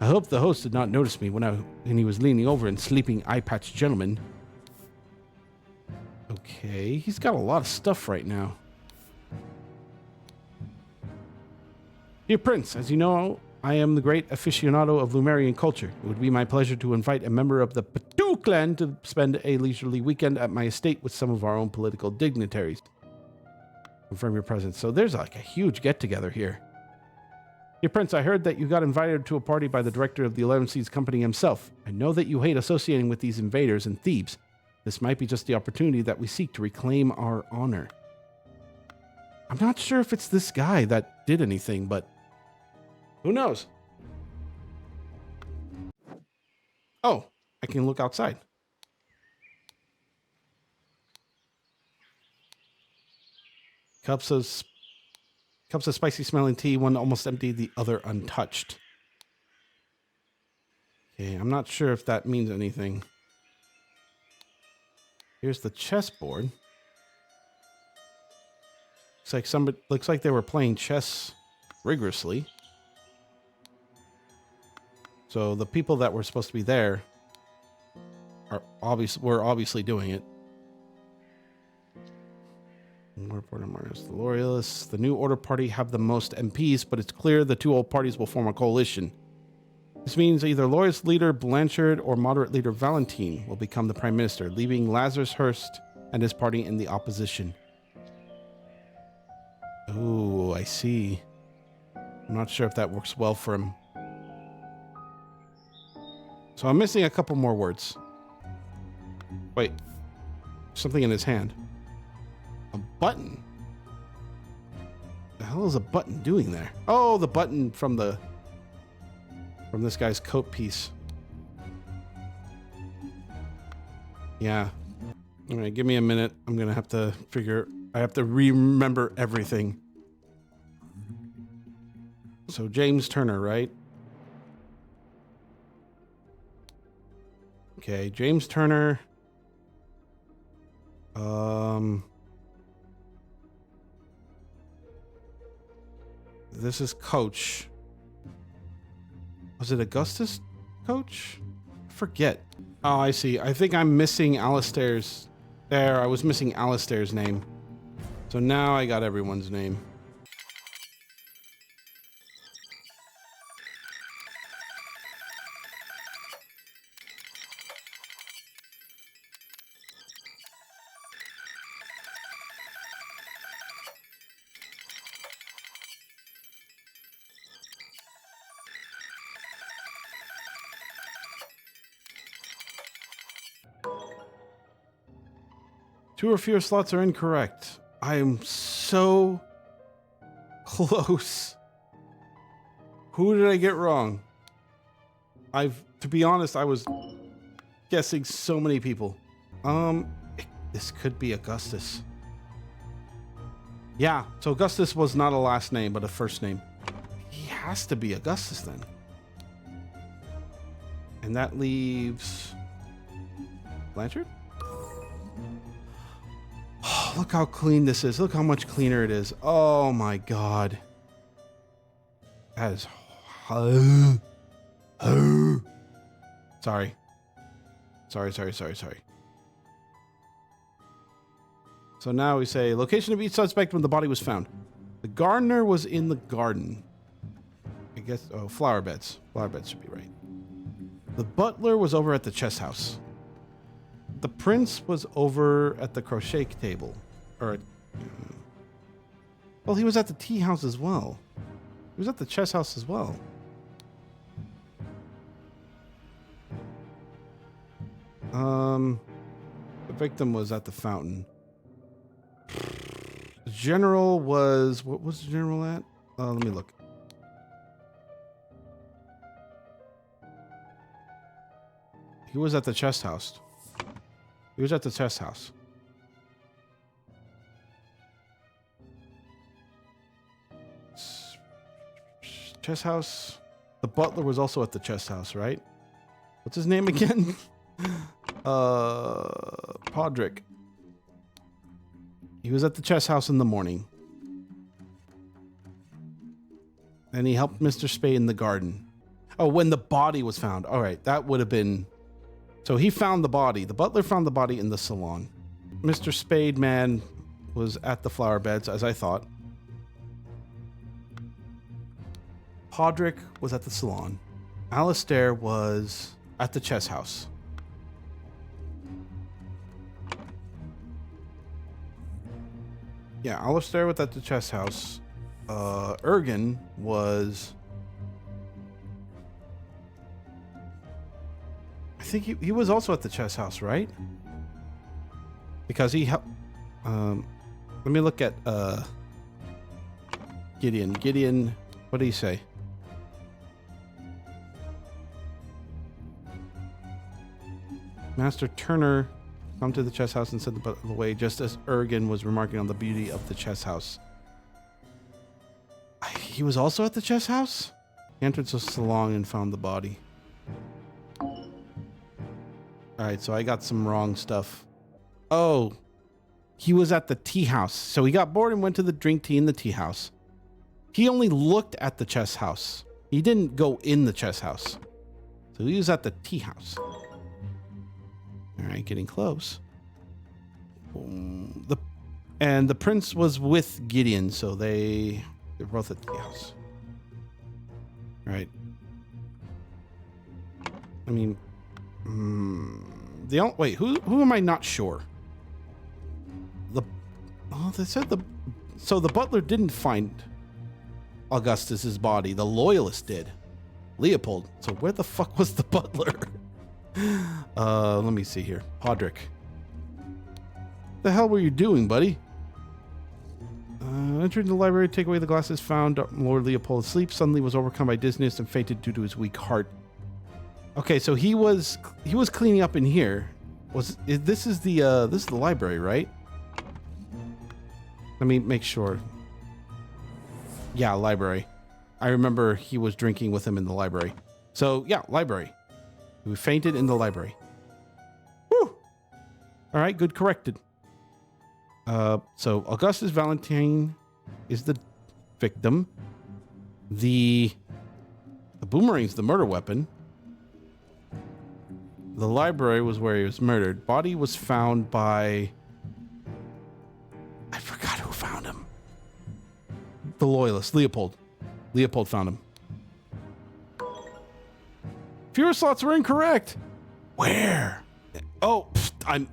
I hope the host did not notice me when he was leaning over and sleeping eye-patched gentleman. Okay, he's got a lot of stuff right now. Dear Prince, as you know, I am the great aficionado of Lumerian culture. It would be my pleasure to invite a member of the Petu clan to spend a leisurely weekend at my estate with some of our own political dignitaries. Confirm your presence. So there's like a huge get-together here. Dear Prince, I heard that you got invited to a party by the director of the 11 Seas Company himself. I know that you hate associating with these invaders and thieves. This might be just the opportunity that we seek to reclaim our honor. I'm not sure if it's this guy that did anything, but who knows? Oh, I can look outside. Cups of spicy smelling tea, one almost empty, the other untouched. Okay, I'm not sure if that means anything. Here's the chessboard. Looks like they were playing chess rigorously. So the people that were supposed to be there were obviously doing it. Reporter Marcus, the Loyalists. The new order party have the most MPs, but it's clear the two old parties will form a coalition. This means either Loyalist leader Blanchard or moderate leader Valentine will become the prime minister, leaving Lazarus Hurst and his party in the opposition. Oh, I see. I'm not sure if that works well for him. So I'm missing a couple more words. Wait. Something in his hand. A button? The hell is a button doing there? Oh, the button from this guy's coat piece. Yeah. All right, give me a minute. I'm going to have to I have to remember everything. So James Turner, right? Okay, James Turner. This is Coach. Was it Augustus Coach? Forget. Oh, I see. I think I'm missing Alistair's. There, I was missing Alistair's name. So now I got everyone's name. Two or fewer slots are incorrect. I am so close. Who did I get wrong? To be honest, I was guessing so many people. This could be Augustus. Yeah, so Augustus was not a last name, but a first name. He has to be Augustus then. And that leaves Blanchard? Look how clean this is. Look how much cleaner it is. Oh my god. That is... Sorry. Sorry. So now we say, location of each suspect when the body was found. The gardener was in the garden. I guess... Oh, flower beds. Flower beds should be right. The butler was over at the chess house. The prince was over at the crochet table. Or, well, he was at the tea house as well. He was at the chess house as well. The victim was at the fountain. The general was... What was the general at? Let me look. He was at the chess house. He was at the chess house. Chess house. The butler was also at the chess house, right? What's his name again? Podrick. He was at the chess house in the morning. And he helped Mr. Spade in the garden. Oh, when the body was found. All right, that would have been... So he found the body. The butler found the body in the salon. Mr. Spade Man was at the flower beds, as I thought. Podrick was at the salon. Alistair was at the chess house. Yeah, Alistair was at the chess house. Ergen was... I think he was also at the chess house, right? Because he helped... let me look at Gideon. Gideon, what did he say? Master Turner come to the chess house and sent the way just as Ergen was remarking on the beauty of the chess house. He was also at the chess house? He entered the salon and found the body. Alright, so I got some wrong stuff. Oh, he was at the tea house. So he got bored and went to drink tea in the tea house. He only looked at the chess house. He didn't go in the chess house. So he was at the tea house. Alright, getting close. And the prince was with Gideon, so they're both at the tea house. Right. I mean... wait, who am I not sure? They said so the butler didn't find Augustus's body. The loyalist did. Leopold. So where the fuck was the butler? Let me see here. Podrick. The hell were you doing, buddy? Entered the library, take away the glasses, found Lord Leopold asleep, suddenly was overcome by dizziness and fainted due to his weak heart. Okay, so he was cleaning up in here. This is the library, right? Let me make sure. Yeah, library. I remember he was drinking with him in the library. So yeah, library. He fainted in the library. Woo! All right, good, corrected. So Augustus Valentine is the victim. The boomerang's the murder weapon. The library was where he was murdered. Body was found by... I forgot who found him. The loyalist, Leopold. Leopold found him. Fewer slots were incorrect. Where? Oh, I'm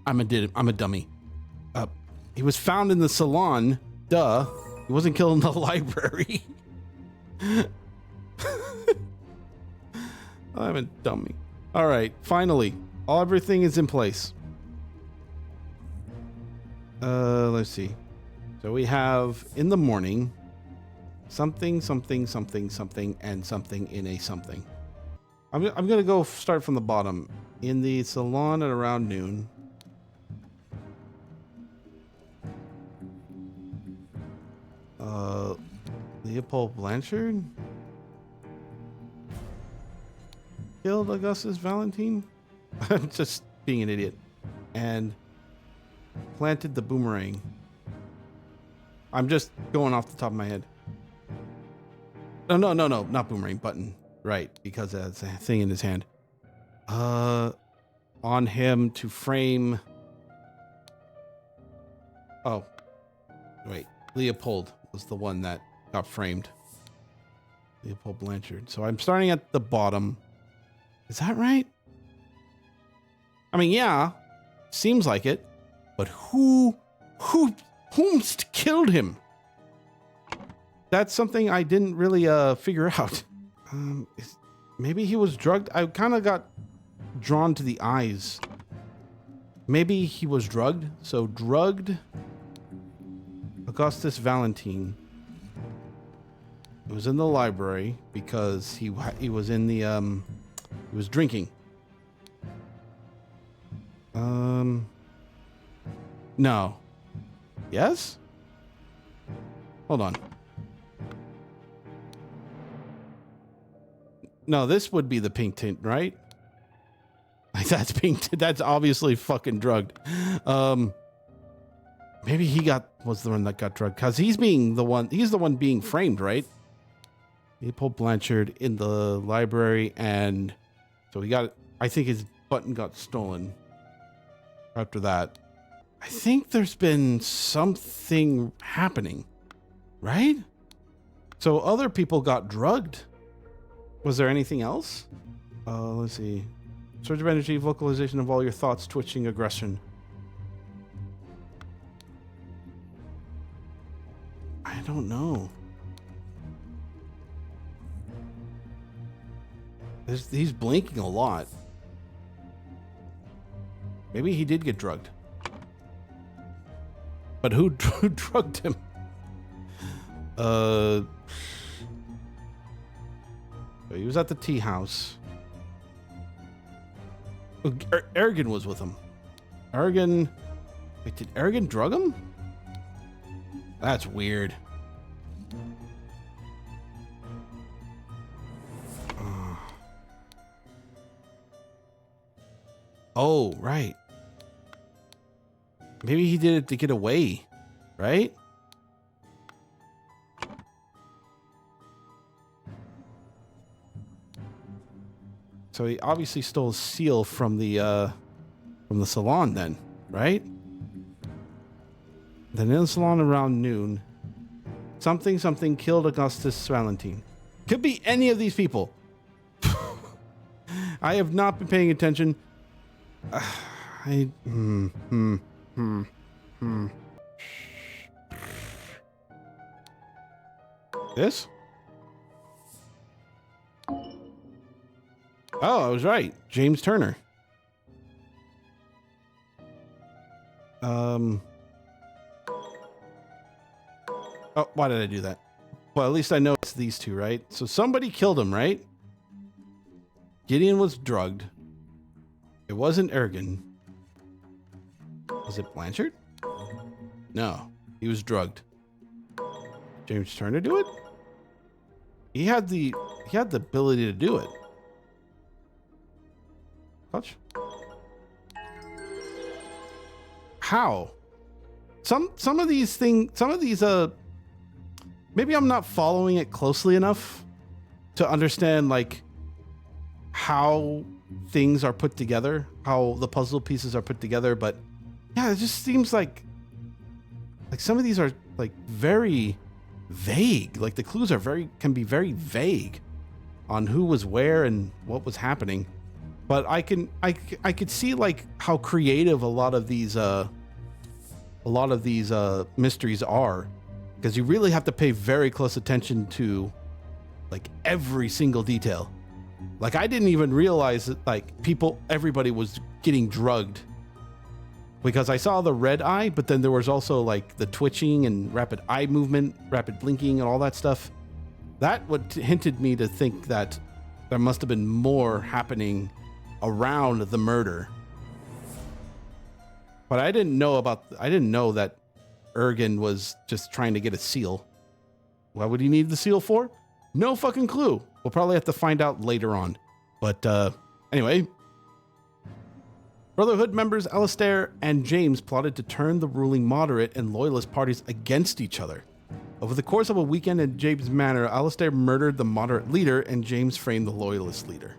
a dummy. He was found in the salon. Duh. He wasn't killed in the library. I'm a dummy. All right, finally, everything is in place. Let's see. So we have in the morning something, something, something, something, and something in a something. I'm gonna go start from the bottom. In the salon at around noon. Leopold Blanchard killed Augustus Valentine. I'm just being an idiot. And planted the boomerang. I'm just going off the top of my head. No, not boomerang, button. Right, because that's a thing in his hand. On him to frame. Oh, wait. Leopold was the one that got framed. Leopold Blanchard. So I'm starting at the bottom. Is that right? I mean, yeah, seems like it. But whomst killed him? That's something I didn't really figure out. Maybe he was drugged. I kind of got drawn to the eyes. Maybe he was drugged. So drugged Augustus Valentine. It was in the library because he was in the he was drinking. No. Yes? Hold on. No, this would be the pink tint, right? Like that's pink. That's obviously fucking drugged. Maybe he was the one that got drugged because he's the one being framed, right? Leopold Blanchard in the library, and so I think his button got stolen after that. I think there's been something happening, right? So other people got drugged. Was there anything else? Let's see. Surge of energy, vocalization of all your thoughts, twitching, aggression. I don't know. He's blinking a lot. Maybe he did get drugged. But who drugged him? He was at the tea house. Ergen was with him. Ergen... Wait, did Ergen drug him? That's weird. Oh, right. Maybe he did it to get away, right? So he obviously stole a seal from the salon then, right? Then in the salon around noon, something killed Augustus Valentine. Could be any of these people. I have not been paying attention. This? Oh, I was right. James Turner. Oh, why did I do that? Well, at least I know it's these two, right? So somebody killed him, right? Gideon was drugged. It wasn't Ergen. Was it Blanchard? No, he was drugged. James Turner do it? He had the ability to do it. Touch. How? Some of these maybe I'm not following it closely enough to understand like how things are put together, how the puzzle pieces are put together. But yeah, it just seems like some of these are like very vague. Like the clues are can be very vague on who was where and what was happening. But I could see like how creative a lot of these mysteries are, because you really have to pay very close attention to like every single detail. Like I didn't even realize that like everybody was getting drugged, because I saw the red eye, but then there was also like the twitching and rapid eye movement, rapid blinking and all that stuff. That what hinted me to think that there must have been more happening around the murder. But I didn't know that Ergen was just trying to get a seal. What would he need the seal for? No fucking clue. We'll probably have to find out later on. But anyway, Brotherhood members Alistair and James plotted to turn the ruling moderate and loyalist parties against each other. Over the course of a weekend at James Manor, Alistair murdered the moderate leader and James framed the loyalist leader.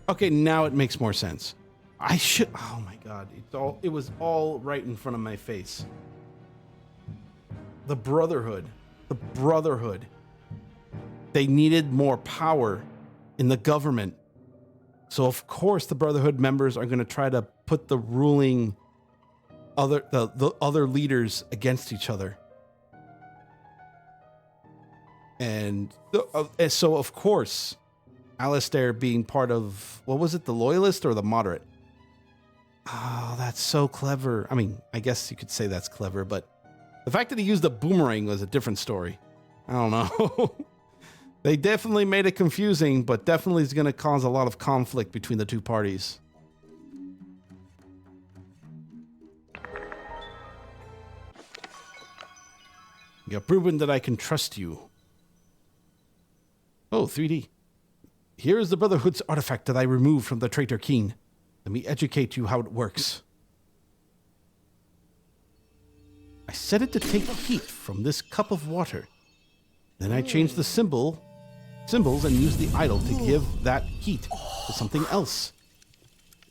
Okay, now it makes more sense. Oh my god, it was all right in front of my face. The Brotherhood. They needed more power in the government. So of course the Brotherhood members are going to try to put the ruling the other leaders against each other. And so of course Alistair being part of, what was it, the loyalist or the moderate? Oh, that's so clever. I mean, I guess you could say that's clever, but the fact that he used the boomerang was a different story. I don't know. They definitely made it confusing, but definitely is going to cause a lot of conflict between the two parties. You have proven that I can trust you. Oh, 3D. Here is the Brotherhood's artifact that I removed from the traitor Keen. Let me educate you how it works. I set it to take heat from this cup of water. Then I changed the symbols and used the idol to give that heat to something else.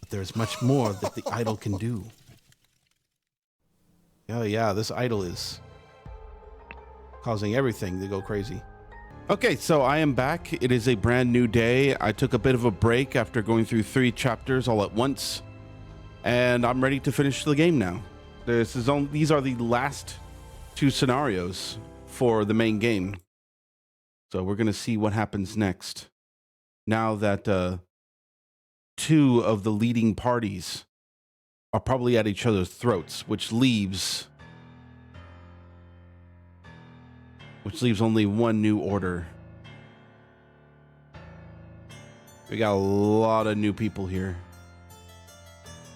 But there is much more that the idol can do. Oh yeah, this idol is causing everything to go crazy. Okay, so I am back. It is a brand new day. I took a bit of a break after going through 3 chapters all at once, and I'm ready to finish the game now. These are the last 2 scenarios for the main game. So we're going to see what happens next. Now that 2 of the leading parties are probably at each other's throats, which leaves only one new order. We got a lot of new people here.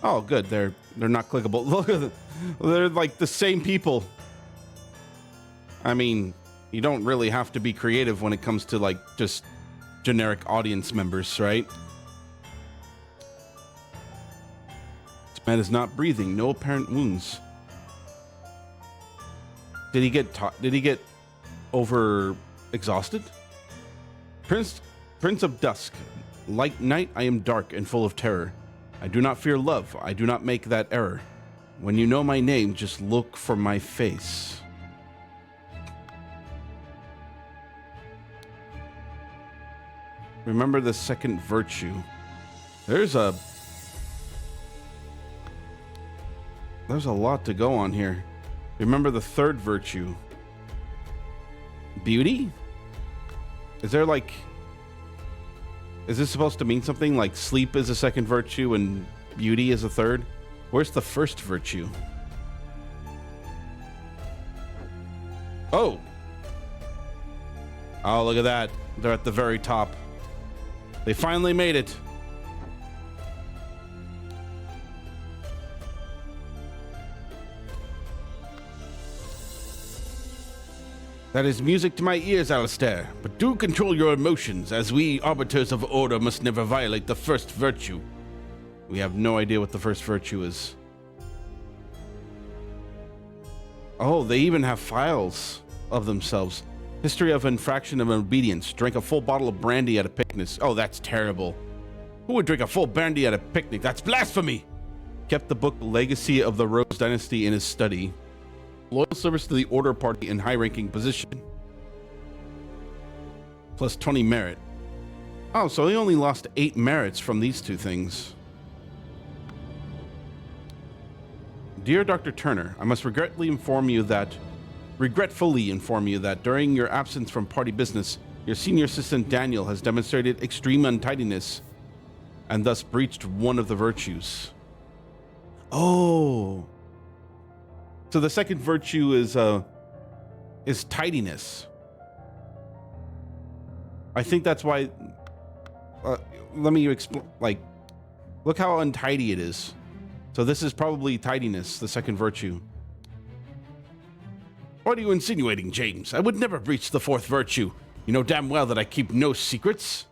Oh, good. They're not clickable. Look at them. They're like the same people. I mean, you don't really have to be creative when it comes to like just generic audience members, right? This man is not breathing. No apparent wounds. Did he get over exhausted? Prince of Dusk. Like night, I am dark and full of terror. I do not fear love. I do not make that error. When you know my name, just look for my face. Remember the second virtue. There's a lot to go on here. Remember the third virtue. Beauty? Is this supposed to mean something like sleep is a second virtue and beauty is a third? Where's the first virtue? Oh, look at that. They're at the very top. They finally made it. That is music to my ears, Alistair, but do control your emotions, as we arbiters of order must never violate the first virtue. We have no idea what the first virtue is. Oh, they even have files of themselves. History of infraction of obedience. Drank a full bottle of brandy at a picnic. Oh, that's terrible. Who would drink a full brandy at a picnic? That's blasphemy. Kept the book Legacy of the Rose Dynasty in his study. Loyal service to the Order Party in high-ranking position. Plus 20 merit. Oh, so he only lost 8 merits from these two things. Dear Dr. Turner, I must regretfully inform you that during your absence from party business, your senior assistant Daniel has demonstrated extreme untidiness and thus breached one of the virtues. Oh. So the second virtue is tidiness. I think that's why. Let me explain. Like, look how untidy it is. So this is probably tidiness, the second virtue. What are you insinuating, James? I would never breach the fourth virtue. You know damn well that I keep no secrets.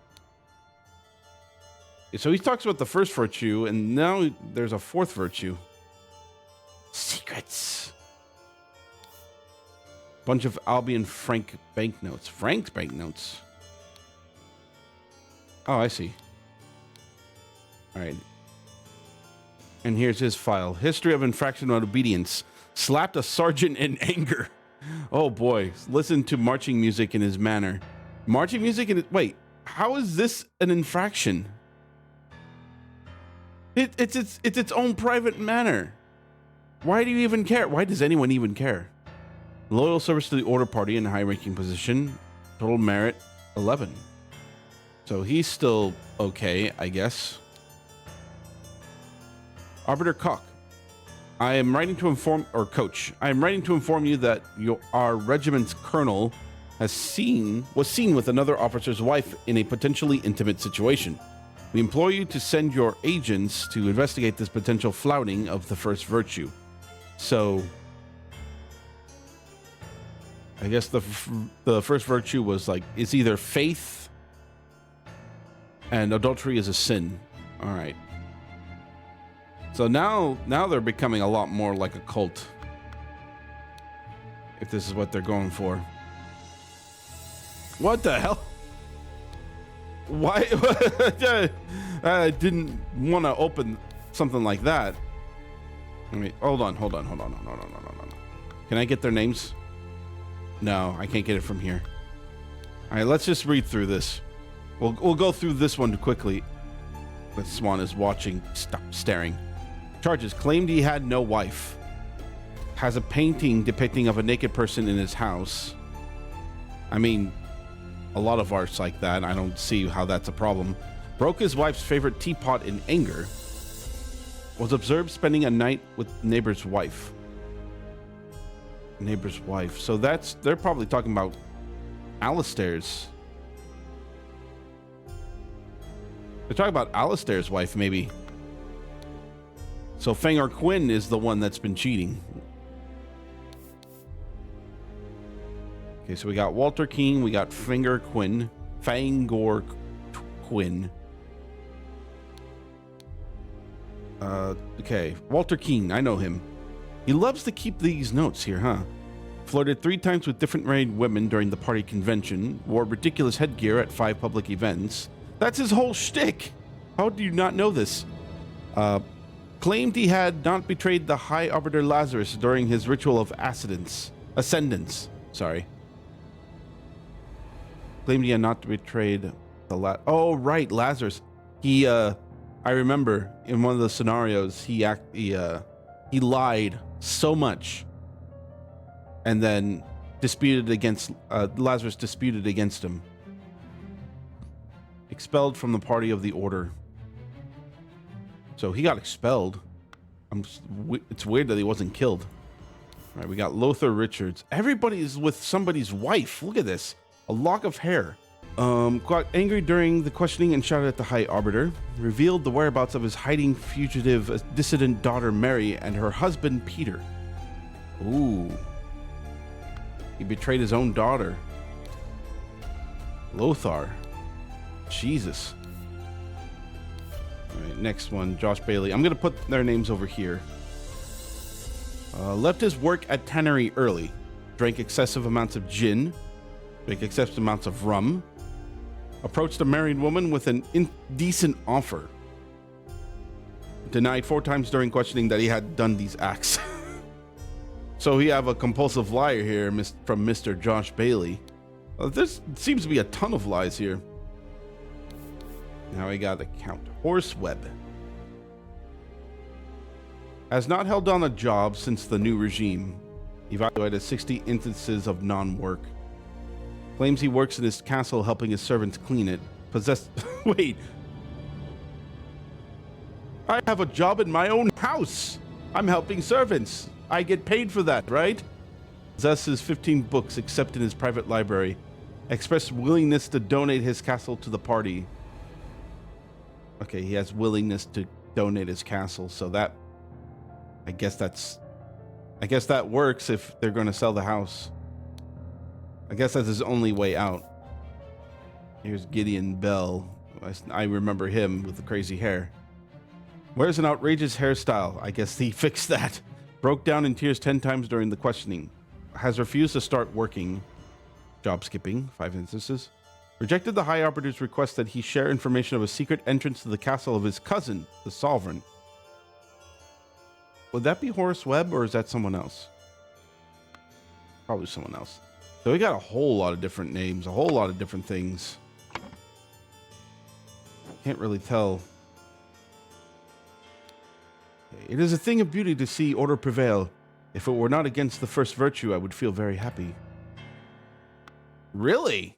So he talks about the first virtue, and now there's a fourth virtue. Secrets. Bunch of Albion Frank banknotes. Frank's banknotes. Oh, I see. All right. And here's his file. History of infraction of obedience. Slapped a sergeant in anger. Oh boy. Listen to marching music in his manner. Marching music in it. Wait, how is this an infraction? It's its own private manner. Why do you even care? Why does anyone even care? Loyal service to the Order Party in a high-ranking position. Total merit 11. So he's still okay, I guess. Arbiter Cock. I am writing to inform, or coach, I am writing to inform you that our regiment's colonel was seen with another officer's wife in a potentially intimate situation. We implore you to send your agents to investigate this potential flouting of the first virtue. So, I guess the first virtue was like, it's either faith and adultery is a sin. All right. So now they're becoming a lot more like a cult. If this is what they're going for. What the hell? Why? I didn't want to open something like that. I mean, hold on. Can I get their names? No, I can't get it from here. All right, let's just read through this. We'll go through this one quickly. The Swan is watching. Stop staring. Charges: claimed he had no wife. Has a painting depicting of a naked person in his house. I mean, a lot of art's like that. I don't see how that's a problem. Broke his wife's favorite teapot in anger. Was observed spending a night with neighbor's wife. Neighbor's wife. So they're probably talking about Alistair's. They're talking about Alistair's wife, maybe. So Fangor Quinn is the one that's been cheating. Okay, so we got Walter King, we got Fangor Quinn. Okay, Walter King, I know him. He loves to keep these notes here, huh? Flirted 3 times with different married women during the party convention. Wore ridiculous headgear at 5 public events. That's his whole shtick. How do you not know this? Claimed he had not betrayed the High Arbiter Lazarus during his ritual of ascendance. Sorry. Claimed he had not betrayed the Oh, right, Lazarus. He, I remember in one of the scenarios, he lied so much, and then Lazarus disputed against him. Expelled from the party of the Order. So he got expelled. It's weird that he wasn't killed. All right, we got Lothar Richards. Everybody's with somebody's wife. Look at this. A lock of hair. Got angry during the questioning and shouted at the High Arbiter. Revealed the whereabouts of his hiding fugitive dissident daughter Mary and her husband Peter. Ooh. He betrayed his own daughter. Lothar. Jesus. All right, next one, Josh Bailey. I'm going to put their names over here. Left his work at tannery early. Drank excessive amounts of gin. Drank excessive amounts of rum. Approached a married woman with an indecent offer. Denied 4 times during questioning that he had done these acts. So we have a compulsive liar here from Mr. Josh Bailey. There seems to be a ton of lies here. Now we got the Count Horseweb. Has not held down a job since the new regime. Evaluated 60 instances of non-work. Claims he works in his castle helping his servants clean it. Possessed... Wait. I have a job in my own house. I'm helping servants. I get paid for that, right? Possesses 15 books except in his private library. Expressed willingness to donate his castle to the party. Okay, he has willingness to donate his castle, so that... I guess that works if they're going to sell the house. I guess that's his only way out. Here's Gideon Bell. I remember him with the crazy hair. Wears an outrageous hairstyle. I guess he fixed that. Broke down in tears 10 times during the questioning. Has refused to start working. Job skipping, 5 instances. Rejected the High Arbitrator's request that he share information of a secret entrance to the castle of his cousin, the Sovereign. Would that be Horace Webb, or is that someone else? Probably someone else. So we got a whole lot of different names, a whole lot of different things. Can't really tell. It is a thing of beauty to see order prevail. If it were not against the first virtue, I would feel very happy. Really?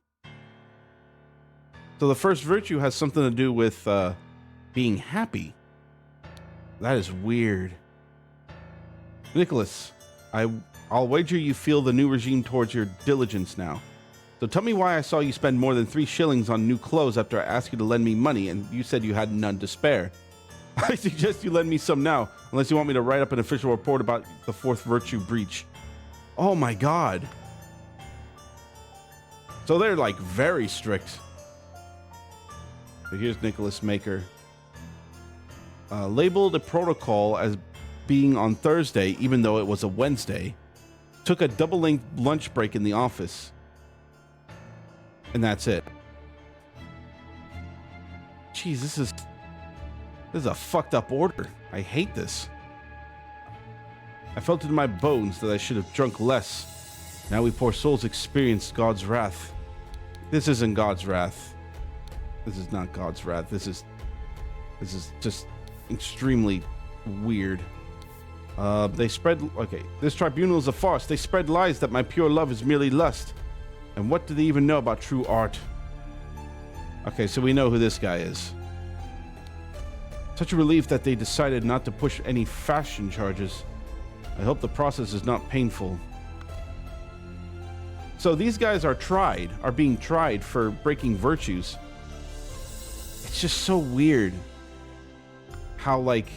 So the first virtue has something to do with being happy. That is weird. Nicholas, I'll wager you feel the new regime towards your diligence now. So tell me why I saw you spend more than 3 shillings on new clothes after I asked you to lend me money and you said you had none to spare. I suggest you lend me some now, unless you want me to write up an official report about the 4th virtue breach. Oh my god. So they're like very strict. So here's Nicholas Maker. Labeled a protocol as being on Thursday, even though it was a Wednesday. Took a double-length lunch break in the office. And that's it. Jeez, this is a fucked up order. I hate this. I felt it in my bones that I should have drunk less. Now we poor souls experienced God's wrath. This isn't God's wrath. This is not God's wrath. This is just extremely weird. This tribunal is a farce. They spread lies that my pure love is merely lust. And what do they even know about true art? Okay, so we know who this guy is. Such a relief that they decided not to push any fashion charges. I hope the process is not painful. So these guys are being tried for breaking virtues. It's just so weird how if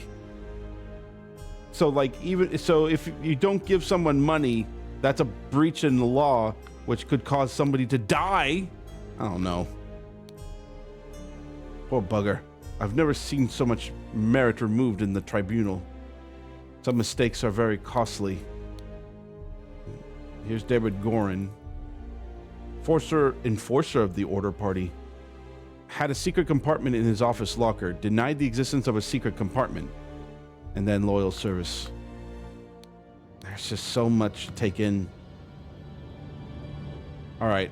you don't give someone money, that's a breach in the law, which could cause somebody to die. I don't know. Poor bugger. I've never seen so much merit removed in the tribunal. Some mistakes are very costly. Here's David Gorin. Enforcer of the Order Party. Had a secret compartment in his office locker. Denied the existence of a secret compartment. And then loyal service. There's just so much to take in. Alright.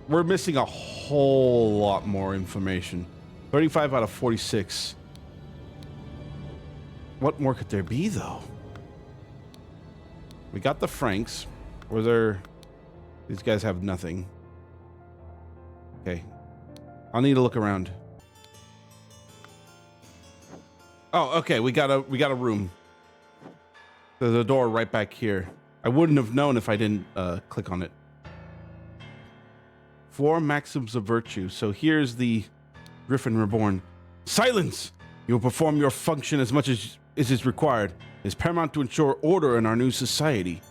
We're missing a whole lot more information. 35 out of 46. What more could there be, though? We got the Franks. These guys have nothing. Okay. I'll need to look around. Oh, okay. We got a room. There's a door right back here. I wouldn't have known if I didn't click on it. 4 maxims of virtue. So here's the Griffin Reborn. Silence! You will perform your function as much as is required. It is paramount to ensure order in our new society.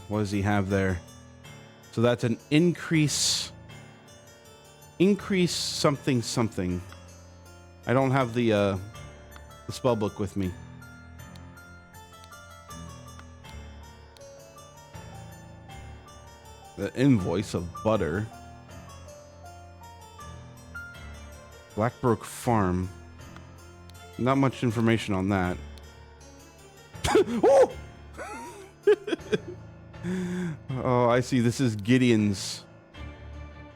What does he have there? So that's an increase something. I don't have the the spell book with me. The invoice of butter. Blackbrook Farm. Not much information on that. Oh! Oh, I see. This is Gideon's.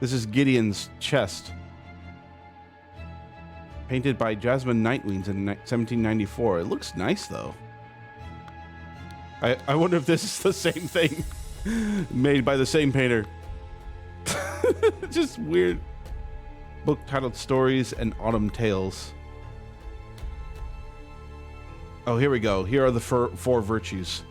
This is Gideon's chest. Painted by Jasmine Nightwings in 1794. It looks nice, though. I wonder if this is the same thing. Made by the same painter. Just weird. Book titled Stories and Autumn Tales. Oh, here we go. Here are the four virtues.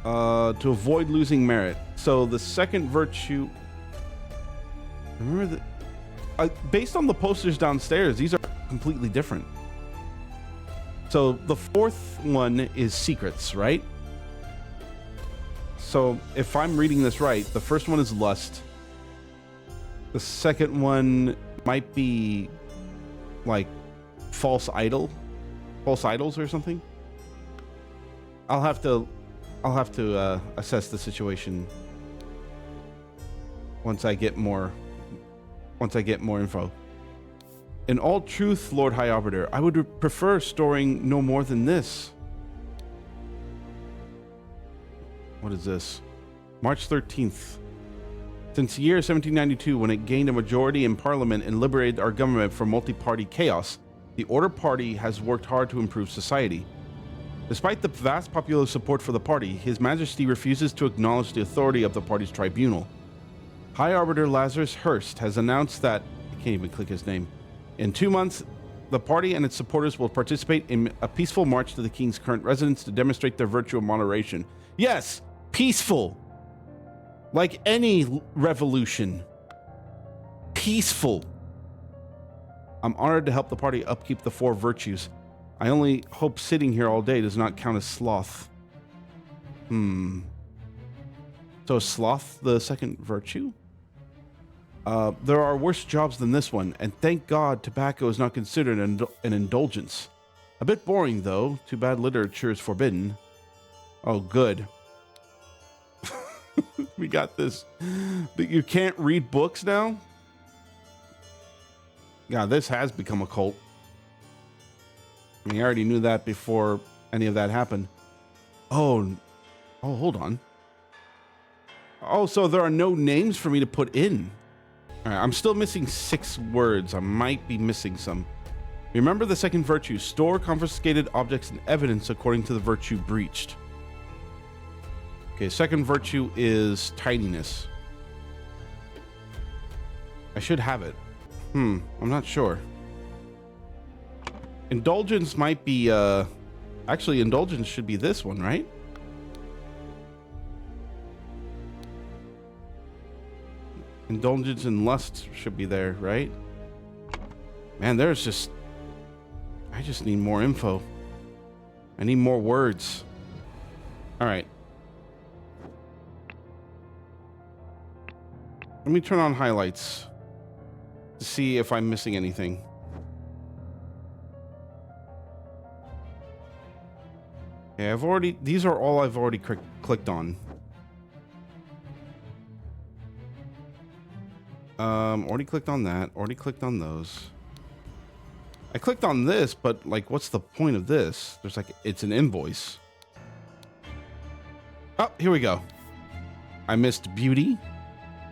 To avoid losing merit. So the second virtue... Remember that... based on the posters downstairs, these are completely different. So the fourth one is secrets, right? So if I'm reading this right, the first one is lust. The second one might be like false idols or something. I'll have to assess the situation once I get more info. In all truth, Lord High Arbiter, I would prefer storing no more than this. What is this? March 13th. Since the year 1792, when it gained a majority in Parliament and liberated our government from multi-party chaos, the Order Party has worked hard to improve society. Despite the vast popular support for the party, His Majesty refuses to acknowledge the authority of the party's tribunal. High Arbiter Lazarus Hurst has announced that... I can't even click his name. In 2 months, the party and its supporters will participate in a peaceful march to the king's current residence to demonstrate their virtue of moderation. Yes, peaceful. Like any revolution. Peaceful. I'm honored to help the party upkeep the four virtues. I only hope sitting here all day does not count as sloth. So is sloth the second virtue? There are worse jobs than this one, and thank God tobacco is not considered an indulgence. A bit boring, though. Too bad literature is forbidden. Oh, good. We got this. But you can't read books now? God, this has become a cult. I mean, I already knew that before any of that happened. Oh, hold on. Oh, so there are no names for me to put in. All right, I'm still missing 6 words. I might be missing some. Remember the second virtue. Store confiscated objects and evidence according to the virtue breached. Okay, second virtue is tidiness. I should have it. I'm not sure. Indulgence might be, actually, indulgence should be this one, right? Indulgence and lust should be there, right? Man, I just need more info. I need more words. All right. Let me turn on highlights to see if I'm missing anything. Okay, these are all I've already clicked on. Already clicked on that. Already clicked on those. I clicked on this, but like, what's the point of this? There's like, it's an invoice. Oh, here we go. I missed beauty.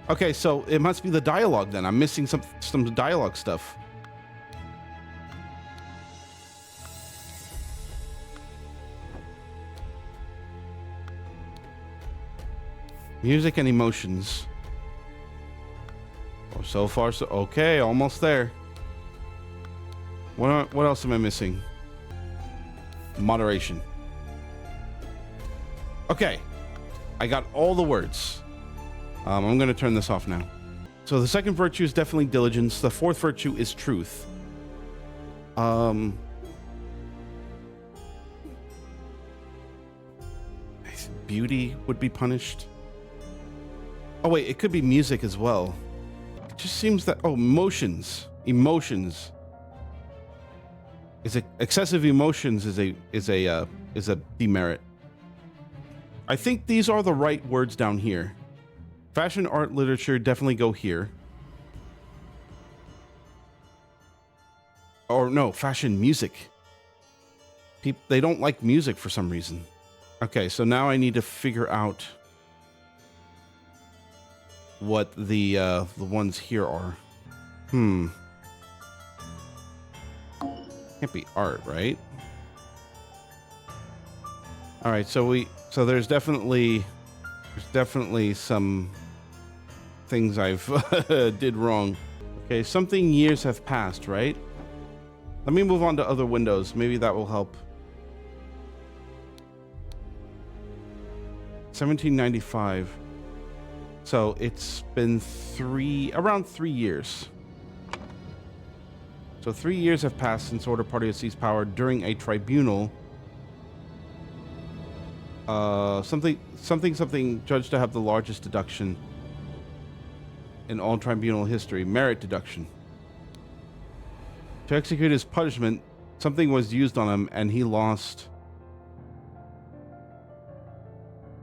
Okay, so it must be the dialogue then. I'm missing some dialogue stuff. Music and emotions. Oh, so far, so okay, almost there. What else am I missing? Moderation. Okay, I got all the words. I'm going to turn this off now. So the second virtue is definitely diligence. The fourth virtue is truth. Beauty would be punished. Oh wait, it could be music as well. It just seems that emotions is excessive emotions is a demerit. I think these are the right words down here. Fashion, art, literature definitely go here. Or no, fashion, music. They don't like music for some reason. Okay, so now I need to figure out what the ones here are. Can't be art, right? All right, so there's definitely some things I've did wrong. Okay, something years have passed, right? Let me move on to other windows. Maybe that will help. 1795. So it's been around 3 years. So 3 years have passed since Order Party has seized power during a tribunal. Something judged to have the largest deduction in all tribunal history, merit deduction. To execute his punishment, something was used on him and he lost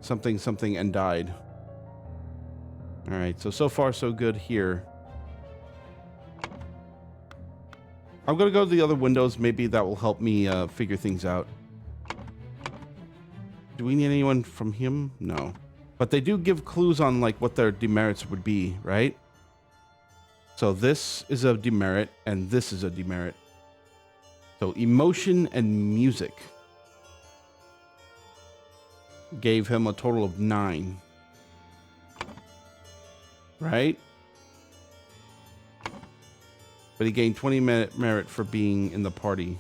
something and died. All right, so far so good here. I'm gonna go to the other windows. Maybe that will help me figure things out. Do we need anyone from him? No. But they do give clues on like what their demerits would be, right? So this is a demerit and this is a demerit. So emotion and music gave him a total of 9. Right? But he gained 20 merit for being in the party.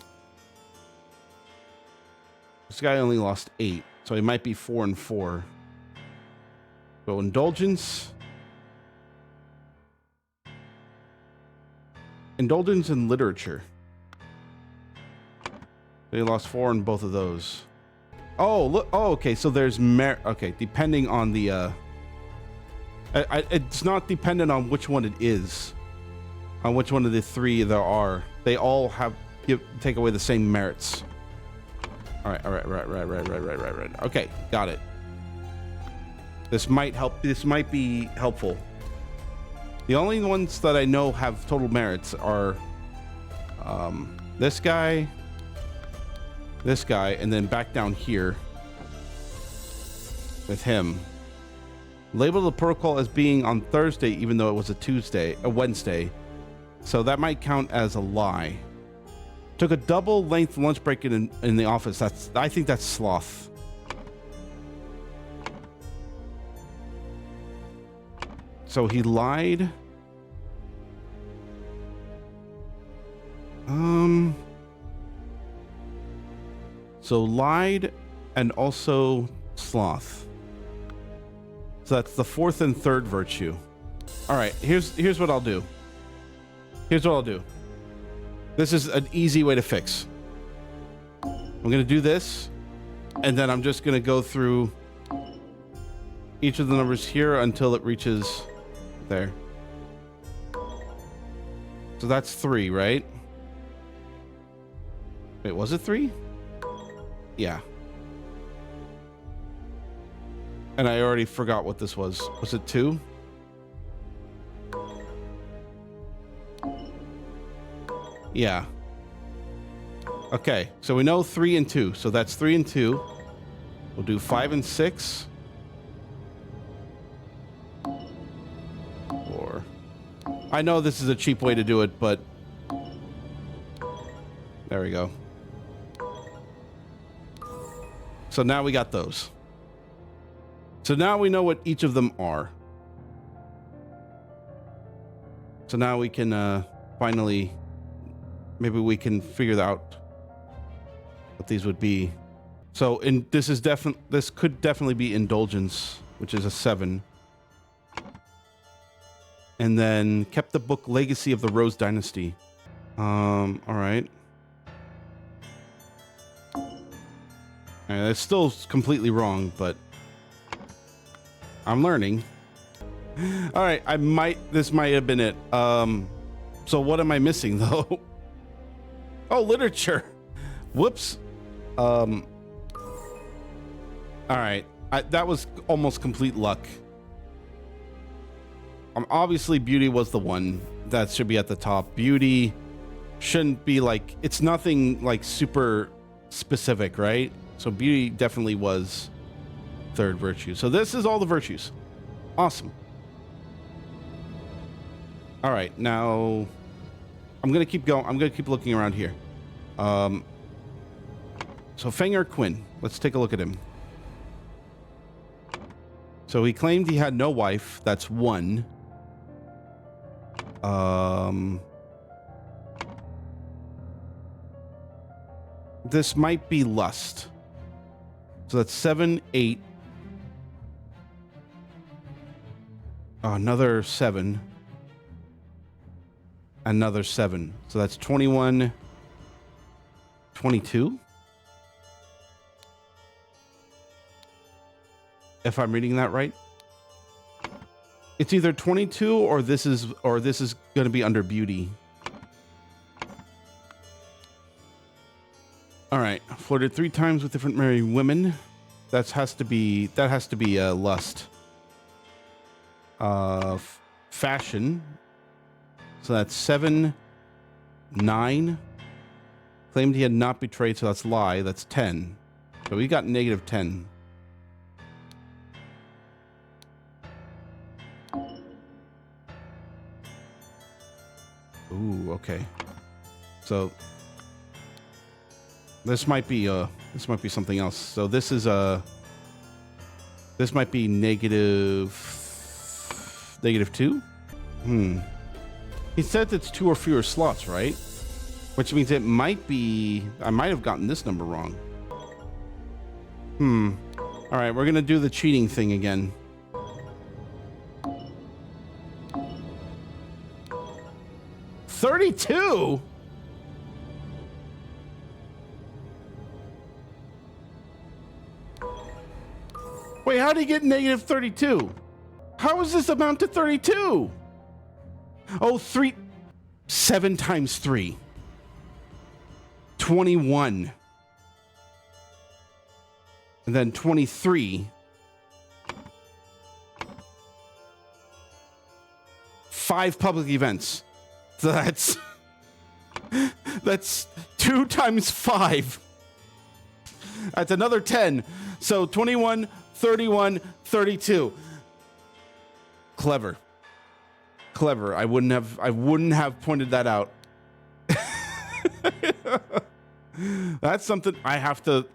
This guy only lost 8, so he might be 4 and 4. So indulgence. Indulgence in literature. So he lost 4 in both of those. Oh, look. Oh, okay. So there's merit. Okay, depending on the. It's not dependent on which one it is. On which one of the 3 there are. They all take away the same merits. All right. Right. Okay, got it. This might help. This might be helpful. The only ones that I know have total merits are this guy, and then back down here with him. Label the protocol as being on Thursday, even though it was a Wednesday. So that might count as a lie. Took a double length lunch break in the office. I think that's sloth. So he lied. So lied and also sloth. So that's the 4th and 3rd virtue. All right, here's what I'll do. This is an easy way to fix. I'm going to do this, and then I'm just going to go through each of the numbers here until it reaches there. So that's 3, right? Wait, was it 3? Yeah. And I already forgot what this was. Was it 2? Yeah. Okay, so we know 3 and 2. So that's 3 and 2. We'll do 5 and 6. 4. I know this is a cheap way to do it, but there we go. So now we got those. So now we know what each of them are. So now we can finally, maybe we can figure out what these would be. So this could definitely be indulgence, which is a 7. And then kept the book Legacy of the Rose Dynasty. All right. It's still completely wrong, but I'm learning. All right, this might have been it. So what am I missing though? Oh, literature. Whoops. All right, that was almost complete luck. Obviously beauty was the one that should be at the top. Beauty shouldn't be like, it's nothing like super specific, right? So beauty definitely was third virtue. So this is all the virtues. Awesome. All right, now I'm gonna keep going. I'm gonna keep looking around here. So Fenger Quinn, let's take a look at him. So he claimed he had no wife. That's one. This might be lust. So that's 7, 8. Oh, another 7. Another 7. So that's 21, 22. If I'm reading that right. It's either 22 or this is going to be under beauty. All right, flirted 3 times with different married women. That has to be lust. Fashion. So that's 7, 9. Claimed he had not betrayed, so that's lie. That's 10. So we got negative 10. Ooh, okay. So this might be something else. So this is this might be negative 2. He said it's 2 or fewer slots, right? Which means it might be, I might have gotten this number wrong. All right, we're gonna do the cheating thing again. $32? Wait, how did he get negative 32? How does this amount to 32? Oh, 7 times 3. 21. And then 23. 5 public events. So that's 2 times 5. That's another 10. So 21, 31, 32. Clever. I wouldn't have pointed that out. That's something I have to.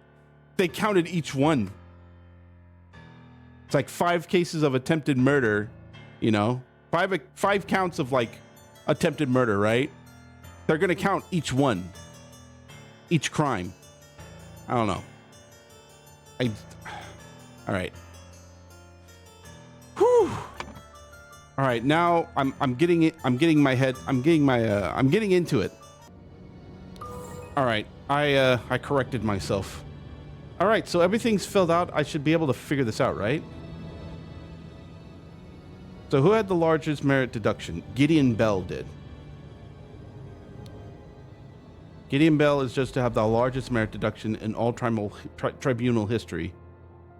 They counted each one. It's like 5 cases of attempted murder, you know, 5 counts of like attempted murder, right? They're gonna count each one, each crime. I don't know. All right. Whew. All right, now I'm getting it. I'm getting into it. All right, I corrected myself. All right, so everything's filled out. I should be able to figure this out, right? So who had the largest merit deduction? Gideon Bell did. Gideon Bell is just to have the largest merit deduction in all tribunal history.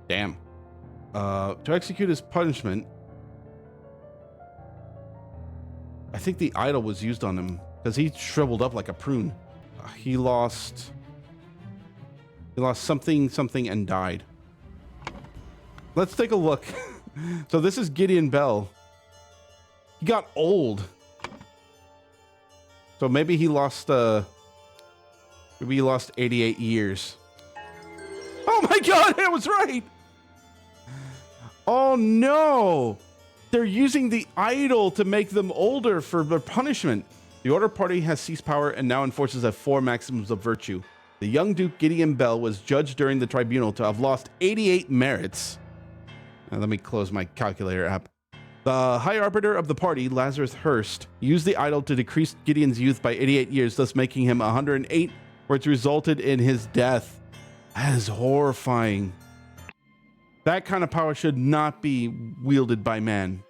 Damn. To execute his punishment, I think the idol was used on him because he shriveled up like a prune. He lost something and died. Let's take a look. So this is Gideon Bell. He got old. So maybe he lost 88 years. Oh my God, I was right. Oh no. They're using the idol to make them older for their punishment. The Order Party has seized power and now enforces the 4 maxims of virtue. The young Duke Gideon Bell was judged during the tribunal to have lost 88 merits. Now, let me close my calculator app. The High Arbiter of the party, Lazarus Hurst, used the idol to decrease Gideon's youth by 88 years, thus making him 108, which resulted in his death. That is horrifying. That kind of power should not be wielded by man.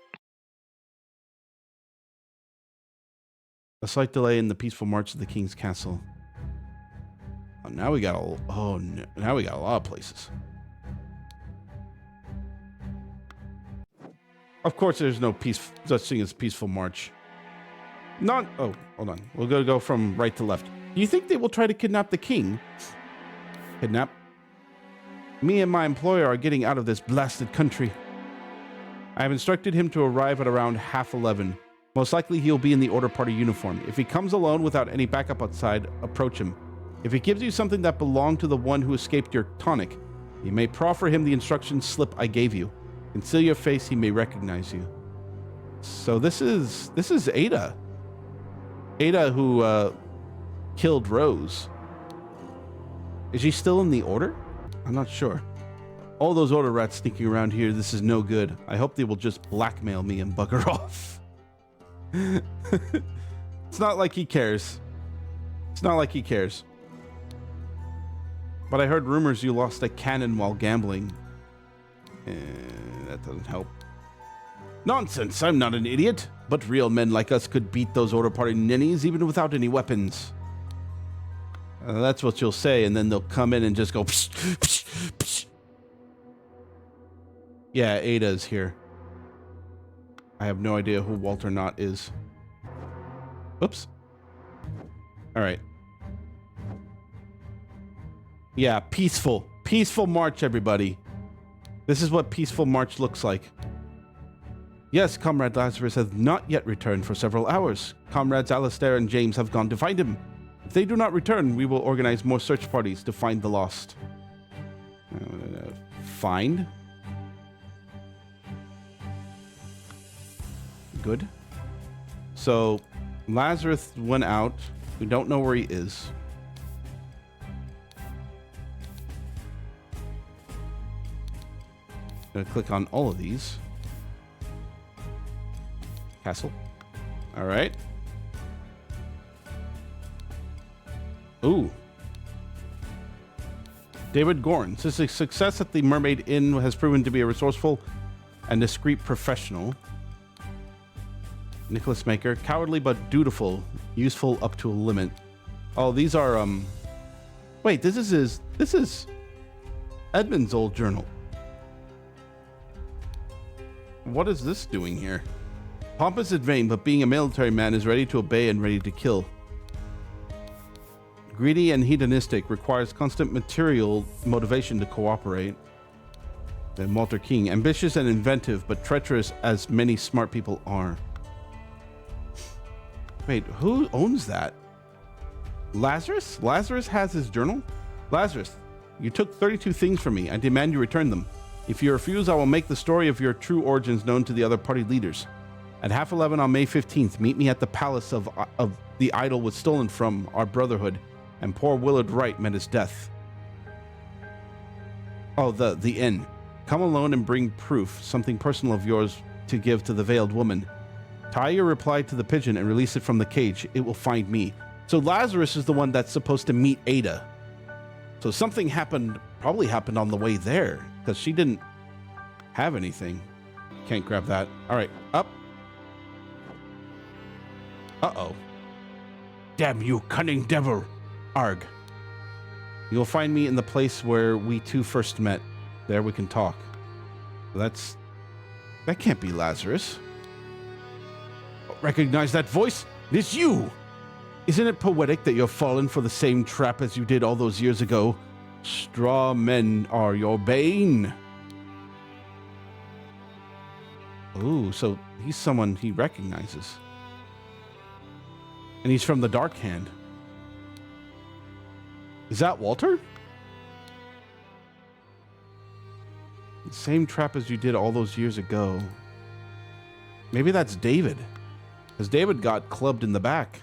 A slight delay in the peaceful march to the king's castle. Oh, now we got now we got a lot of places. Of course, there's no such thing as peaceful march. Oh, hold on. We're gonna go from right to left. Do you think they will try to kidnap the king? Kidnap? Me and my employer are getting out of this blasted country. I have instructed him to arrive at around 11:30. Most likely he'll be in the order party uniform. If he comes alone without any backup outside, approach him. If he gives you something that belonged to the one who escaped your tonic, you may proffer him the instruction slip I gave you. Conceal your face, he may recognize you. So this is Ada. Ada who killed Rose. Is she still in the order? I'm not sure. All those order rats sneaking around here, this is no good. I hope they will just blackmail me and bugger off. It's not like he cares. It's not like he cares. But I heard rumors you lost a cannon while gambling. That doesn't help. Nonsense, I'm not an idiot. But real men like us could beat those order party ninnies even without any weapons. That's what you'll say, and then they'll come in and just go psh, psh, psh. Yeah, Ada's here. I have no idea who Walter Knott is. Oops. Alright. Yeah, peaceful. Peaceful march, everybody. This is what peaceful march looks like. Yes, Comrade Lazarus has not yet returned for several hours. Comrades Alistair and James have gone to find him. If they do not return, we will organize more search parties to find the lost. Find? Good. So, Lazarus went out. We don't know where he is. I'm gonna click on all of these. Castle. All right. Ooh. David Gorn. Since his success at the Mermaid Inn has proven to be a resourceful and discreet professional. Nicholas Maker. Cowardly but dutiful. Useful up to a limit. Oh, these are, Wait, this is Edmund's old journal. What is this doing here? Pompous and vain, but being a military man is ready to obey and ready to kill. Greedy and hedonistic, requires constant material motivation to cooperate. Then Walter King, ambitious and inventive, but treacherous as many smart people are. Wait, who owns that? Lazarus? Lazarus has his journal? Lazarus, you took 32 things from me. I demand you return them. If you refuse, I will make the story of your true origins known to the other party leaders. At 11:30 on May 15th, meet me at the palace of the idol was stolen from our brotherhood, and poor Willard Wright met his death. Oh, the inn. Come alone and bring proof, something personal of yours to give to the veiled woman. Tie your reply to the pigeon and release it from the cage. It will find me. So Lazarus is the one that's supposed to meet Ada. So something happened, probably happened on the way there, because she didn't have anything. Can't grab that. All right, up. Uh-oh. Damn you, cunning devil. Arg. You'll find me in the place where we two first met. There we can talk. That can't be Lazarus. Recognize that voice? It is you! Isn't it poetic that you're fallen for the same trap as you did all those years ago? Straw men are your bane. Ooh, so he's someone he recognizes. And he's from the Dark Hand. Is that Walter? The same trap as you did all those years ago. Maybe that's David. Because David got clubbed in the back.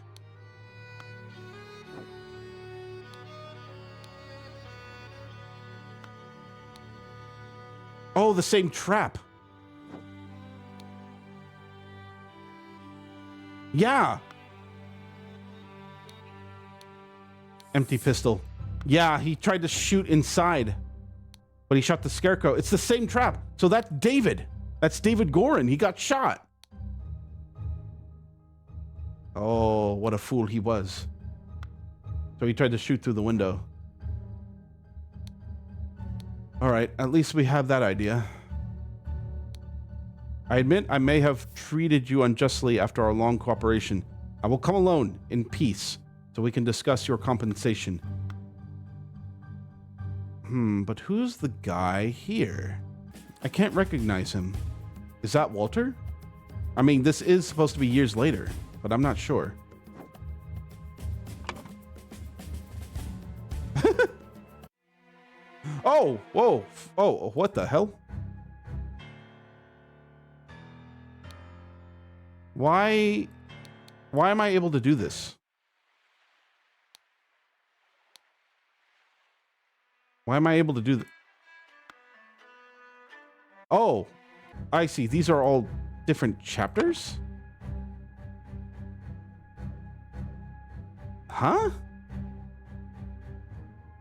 Oh, the same trap. Yeah. Empty pistol. Yeah, he tried to shoot inside, but he shot the scarecrow. It's the same trap. So that's David. That's David Gorin. He got shot. Oh, what a fool he was. So he tried to shoot through the window. All right, at least we have that idea. I admit I may have treated you unjustly after our long cooperation. I will come alone in peace so we can discuss your compensation. But who's the guy here? I can't recognize him. Is that Walter? I mean, this is supposed to be years later, but I'm not sure. Oh, whoa. Oh, what the hell? Why am I able to do this? Why am I able to do that? Oh, I see. These are all different chapters? Huh?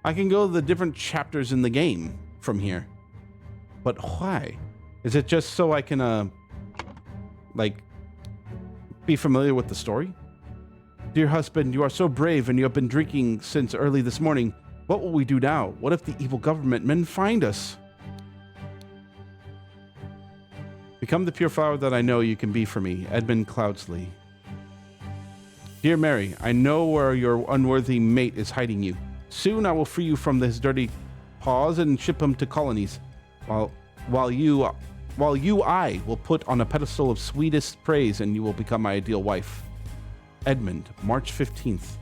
I can go to the different chapters in the game from here. But why? Is it just so I can, like, be familiar with the story? Dear husband, you are so brave and you have been drinking since early this morning. What will we do now? What if the evil government men find us? Become the pure flower that I know you can be for me, Edmund Cloudsley. Dear Mary, I know where your unworthy mate is hiding you. Soon I will free you from his dirty paws and ship him to colonies, while you I will put on a pedestal of sweetest praise, and you will become my ideal wife. Edmund, March 15th.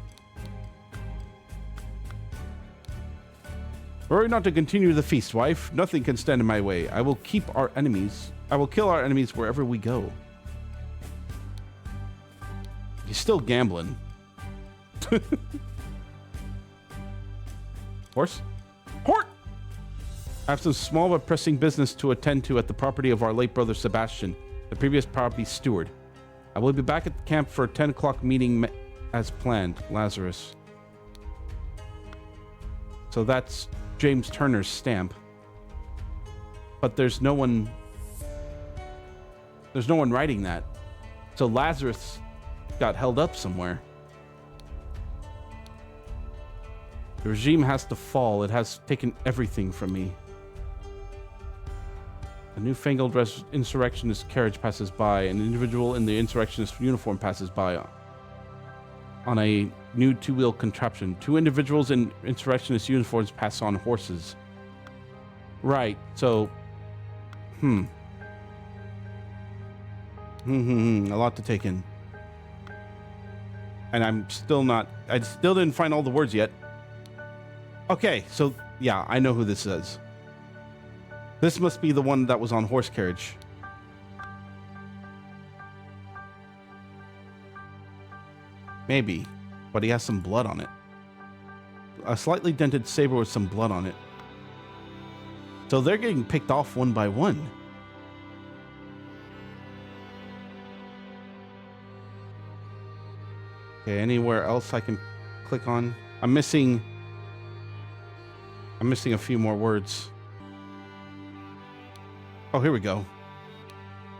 Worry not to continue the feast, wife. Nothing can stand in my way. I will kill our enemies wherever we go. He's still gambling. Horse? Hort! I have some small but pressing business to attend to at the property of our late brother Sebastian, the previous property steward. I will be back at the camp for a 10 o'clock meeting as planned. Lazarus. So that's James Turner's stamp. But there's no one writing that. So Lazarus got held up somewhere. The regime has to fall. It has taken everything from me. A newfangled insurrectionist carriage passes by. An individual in the insurrectionist uniform passes by on a new two-wheel contraption. Two individuals in insurrectionist uniforms pass on horses. Right, so... A lot to take in. And I still didn't find all the words yet. Okay, so, yeah, I know who this is. This must be the one that was on horse carriage. Maybe, but he has some blood on it. A slightly dented saber with some blood on it. So they're getting picked off one by one. Okay, anywhere else I can click on? I'm missing a few more words. Oh, here we go.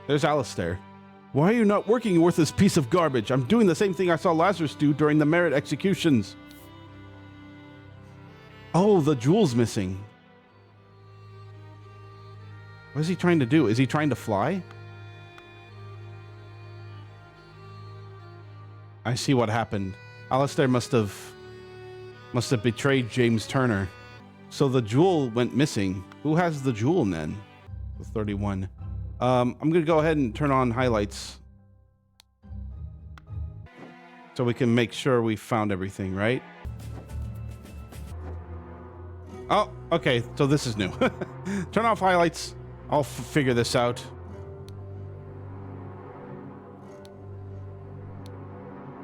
There's Alistair. Why are you not working, you worthless piece of garbage? I'm doing the same thing I saw Lazarus do during the merit executions. Oh, the jewel's missing. What is he trying to do? Is he trying to fly? I see what happened. Alistair must have betrayed James Turner. So the jewel went missing. Who has the jewel then? 31. I'm going to go ahead and turn on highlights so we can make sure we found everything, right? Oh, okay. So this is new. Turn off highlights. I'll figure this out.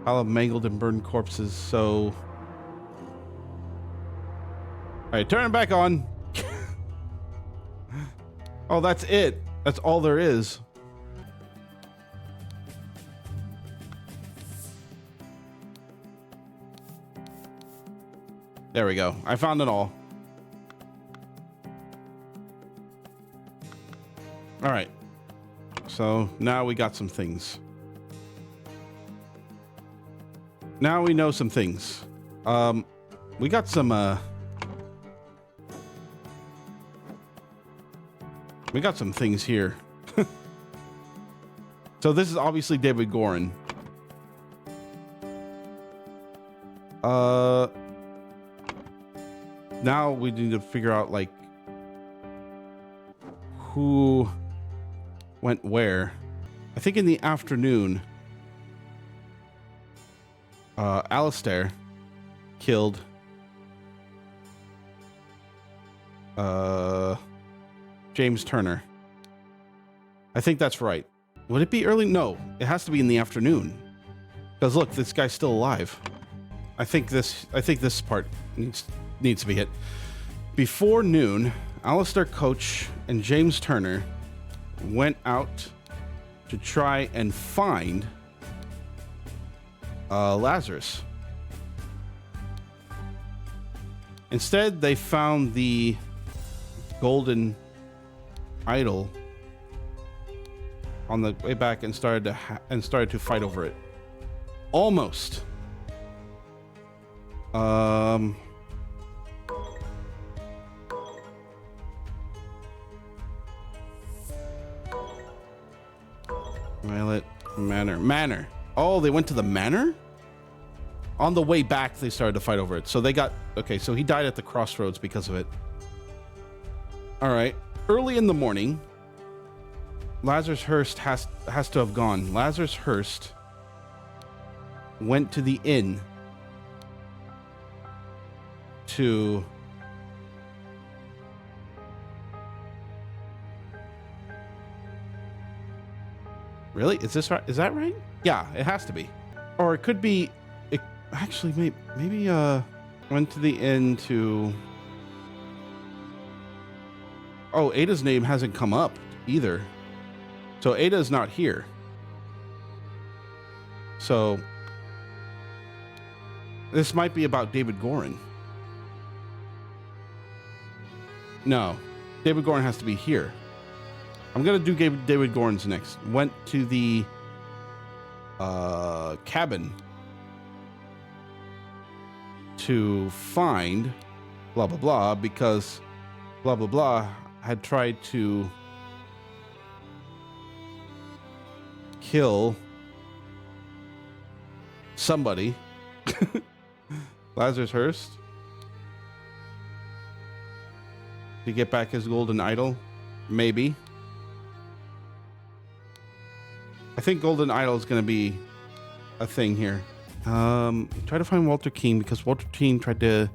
Pile of mangled and burned corpses, so... Alright, turn it back on. Oh, that's it. That's all there is. There we go. I found it all. Alright. So, now we got some things. Now we know some things. We got some, we got some things here. So this is obviously David Gorin. Now we need to figure out, like, who went where. I think in the afternoon, Alistair killed James Turner. I think that's right. Would it be early? No, it has to be in the afternoon. Because look, this guy's still alive. I think this part needs to be hit. Before noon, Alistair Coach and James Turner went out to try and find Lazarus. Instead, they found the golden idol on the way back and started to fight over it. Almost. Violet Manor. Oh, they went to the manor? On the way back, they started to fight over it. So they got... Okay, so he died at the crossroads because of it. All right. Early in the morning, Lazarus Hurst has to have gone. Lazarus Hurst went to the inn to... Really? Is this right? Is that right? Yeah, it has to be. Or it could be... It actually, maybe went to the inn to... Oh, Ada's name hasn't come up either. So Ada's not here. So this might be about David Gorin. No, David Gorin has to be here. I'm gonna do David Gorin's next. Went to the cabin to find blah blah blah because blah blah blah had tried to kill somebody. Lazarus Hurst to get back his golden idol, maybe. I think golden idol is going to be a thing here. Try to find Walter Keane because Walter Keane tried to...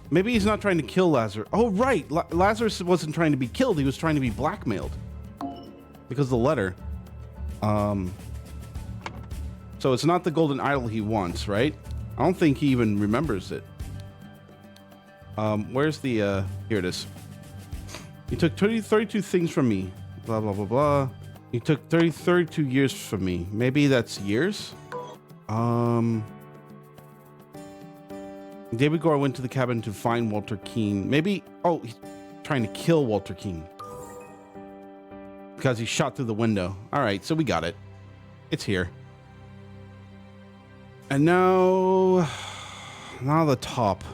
Maybe he's not trying to kill Lazarus. Oh, right. Lazarus wasn't trying to be killed. He was trying to be blackmailed because of the letter. So it's not the golden idol he wants, right? I don't think he even remembers it. Where's the... Here it is. You took 32 things from me. Blah, blah, blah, blah. You took 32 years from me. Maybe that's years? David Gore went to the cabin to find Walter Keane. Maybe... Oh, he's trying to kill Walter Keane. Because he shot through the window. All right, so we got it. It's here. And now the top.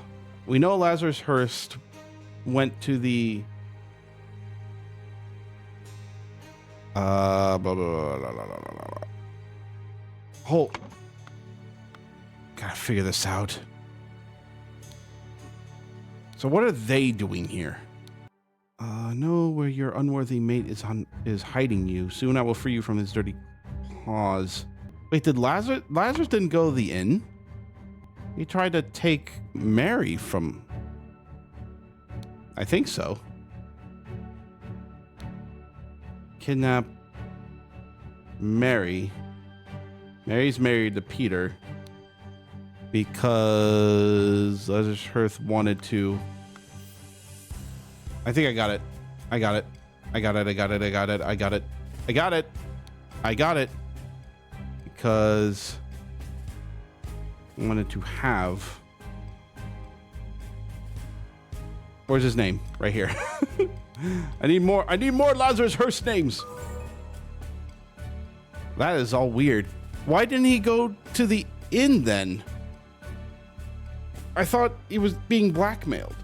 We know Lazarus Hurst went to the... blah, blah, blah, blah, blah, blah. Hold. Gotta figure this out. So what are they doing here? Know where your unworthy mate is hiding you. Soon I will free you from his dirty paws. Wait, did Lazarus didn't go to the inn? He tried to take Mary from... I think so. Kidnap Mary. Mary's married to Peter because Lazarus Hurst wanted to... I think I got it. I got it. I got it. I got it. I got it. I got it. I got it. I got it. Because I wanted to have... Where's his name? Right here. I need more Lazarus Hurst names. That is all weird. Why didn't he go to the inn then? I thought he was being blackmailed.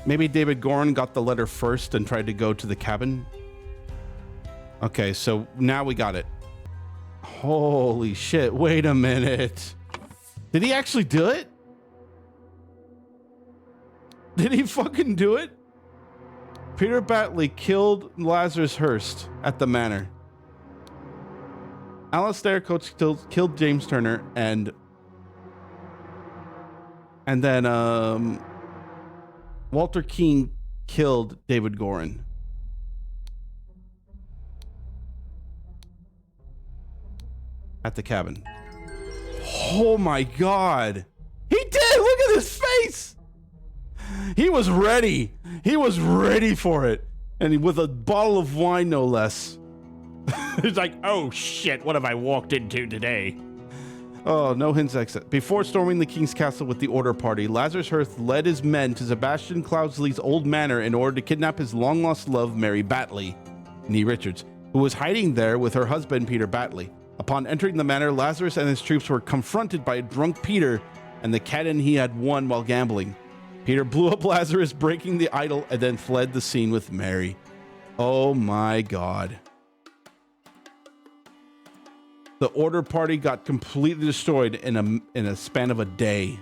Maybe David Gorin got the letter first and tried to go to the cabin. Okay, so now we got it. Holy shit, wait a minute. Did he actually do it? Did he fucking do it? Peter Batley killed Lazarus Hearst at the manor. Alastair Coates killed James Turner and then Walter Keane killed David Gorin. At the cabin. Oh my God. He did! Look at his face! He was ready. He was ready for it. And with a bottle of wine, no less. He's like, oh shit, what have I walked into today? Oh, no hints exit. Before storming the king's castle with the Order Party, Lazarus Hearst led his men to Sebastian Cloudsley's old manor in order to kidnap his long-lost love, Mary Batley, nee Richards, who was hiding there with her husband, Peter Batley. Upon entering the manor, Lazarus and his troops were confronted by a drunk Peter and the cannon he had won while gambling. Peter blew up Lazarus, breaking the idol, and then fled the scene with Mary. Oh my God. The Order Party got completely destroyed in a span of a day.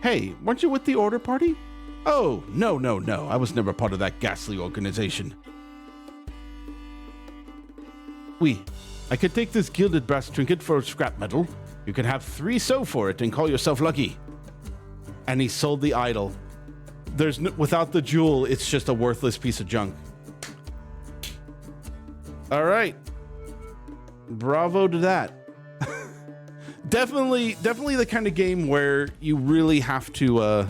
Hey, weren't you with the Order Party? Oh, no. I was never part of that ghastly organization. I could take this gilded brass trinket for scrap metal. You can have 3 so for it and call yourself lucky. And he sold the idol. Without the jewel, it's just a worthless piece of junk. All right. Bravo to that. Definitely the kind of game where you really have to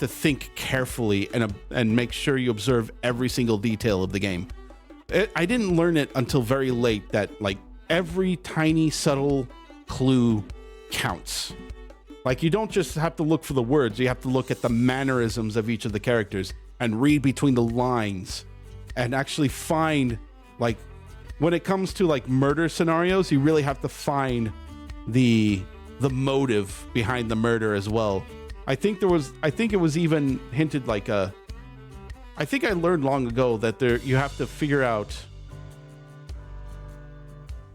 think carefully and make sure you observe every single detail of the game. I didn't learn it until very late that like every tiny subtle clue counts. Like you don't just have to look for the words, you have to look at the mannerisms of each of the characters and read between the lines and actually find, like, when it comes to like murder scenarios, you really have to find the motive behind the murder as well. I think it was even hinted like I think I learned long ago that you have to figure out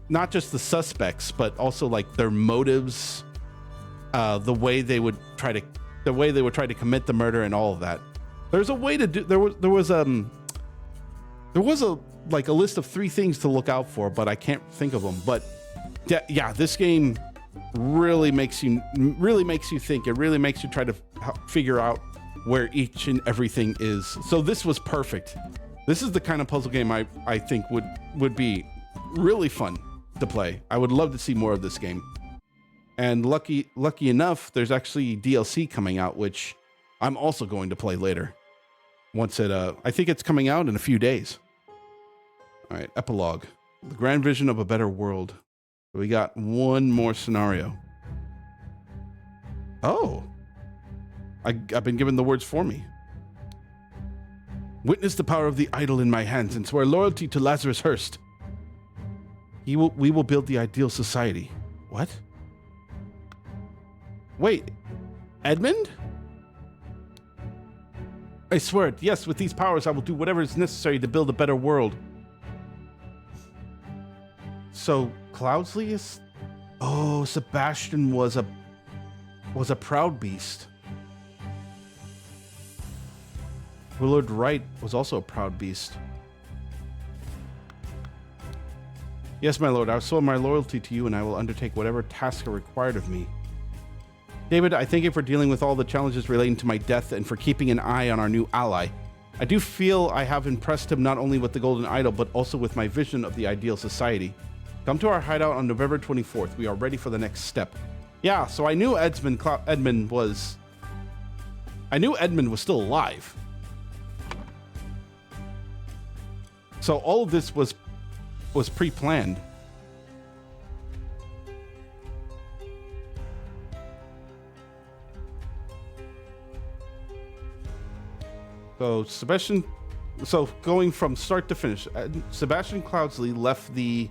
not just the suspects, but also like their motives, the way they would try to commit the murder and all of that. There's a way to do. There was a like a list of 3 things to look out for, but I can't think of them. But yeah, this game really makes you think. It really makes you try to figure out where each and everything is. So this was perfect. This is the kind of puzzle game I think would be really fun to play. I would love to see more of this game. And lucky enough, there's actually DLC coming out, which I'm also going to play later. Once I think it's coming out in a few days. All right, epilogue. The grand vision of a better world. We got one more scenario. Oh. I've been given the words for me. Witness the power of the idol in my hands and swear loyalty to Lazarus Hearst. We will build the ideal society. What? Wait, Edmund? I swear it. Yes, with these powers, I will do whatever is necessary to build a better world. So Cloudsley is... Oh, Sebastian was a proud beast. Willard Wright was also a proud beast. Yes, my lord, I swear my loyalty to you and I will undertake whatever tasks are required of me. David, I thank you for dealing with all the challenges relating to my death and for keeping an eye on our new ally. I do feel I have impressed him not only with the Golden Idol, but also with my vision of the ideal society. Come to our hideout on November 24th. We are ready for the next step. Yeah, so I knew Edmund was still alive. So all of this was pre-planned. So Sebastian So going from start to finish, Sebastian Cloudsley left the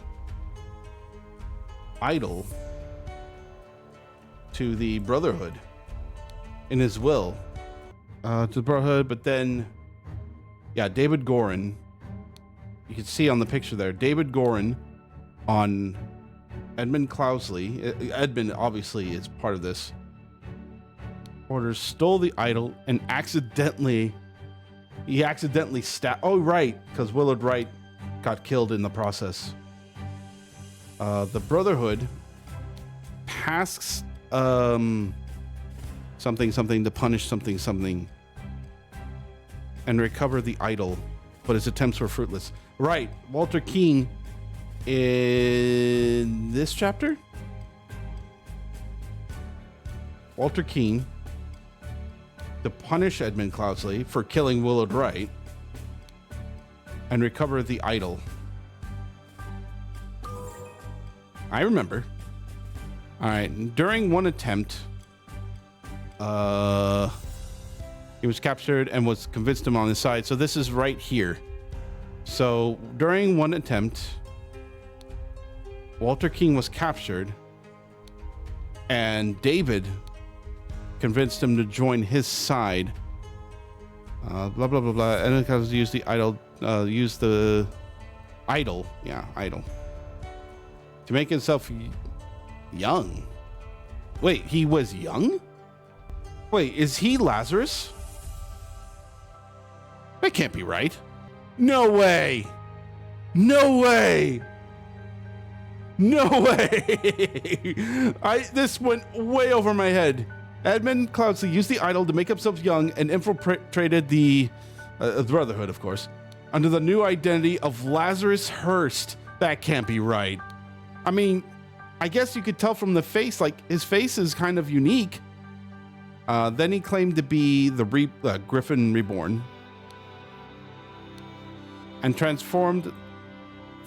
idol to the Brotherhood in his will, to the Brotherhood, but then, yeah, David Gorin, you can see on the picture there, David Gorin on Edmund Cloudsley. Edmund obviously is part of this. Orders stole the idol and accidentally stabbed. Oh, right, because Willard Wright got killed in the process. The Brotherhood tasks something to punish something and recover the idol, but his attempts were fruitless. Right, Walter Keane in this chapter. Walter Keane to punish Edmund Cloudsley for killing Willard Wright and recover the idol. I remember. All right. During one attempt, he was captured and was convinced him on his side. So this is right here. So during one attempt, Walter King was captured, and David convinced him to join his side. Blah blah blah blah. And because use the idol, idol, to make himself young. Wait, he was young? Wait, is he Lazarus? That can't be right. No way. No way. No way. This went way over my head. Edmund Cloudsley used the idol to make himself young and infiltrated the Brotherhood, of course, under the new identity of Lazarus Hearst. That can't be right. I mean, I guess you could tell from the face, like his face is kind of unique. Then he claimed to be the Griffin Reborn and transformed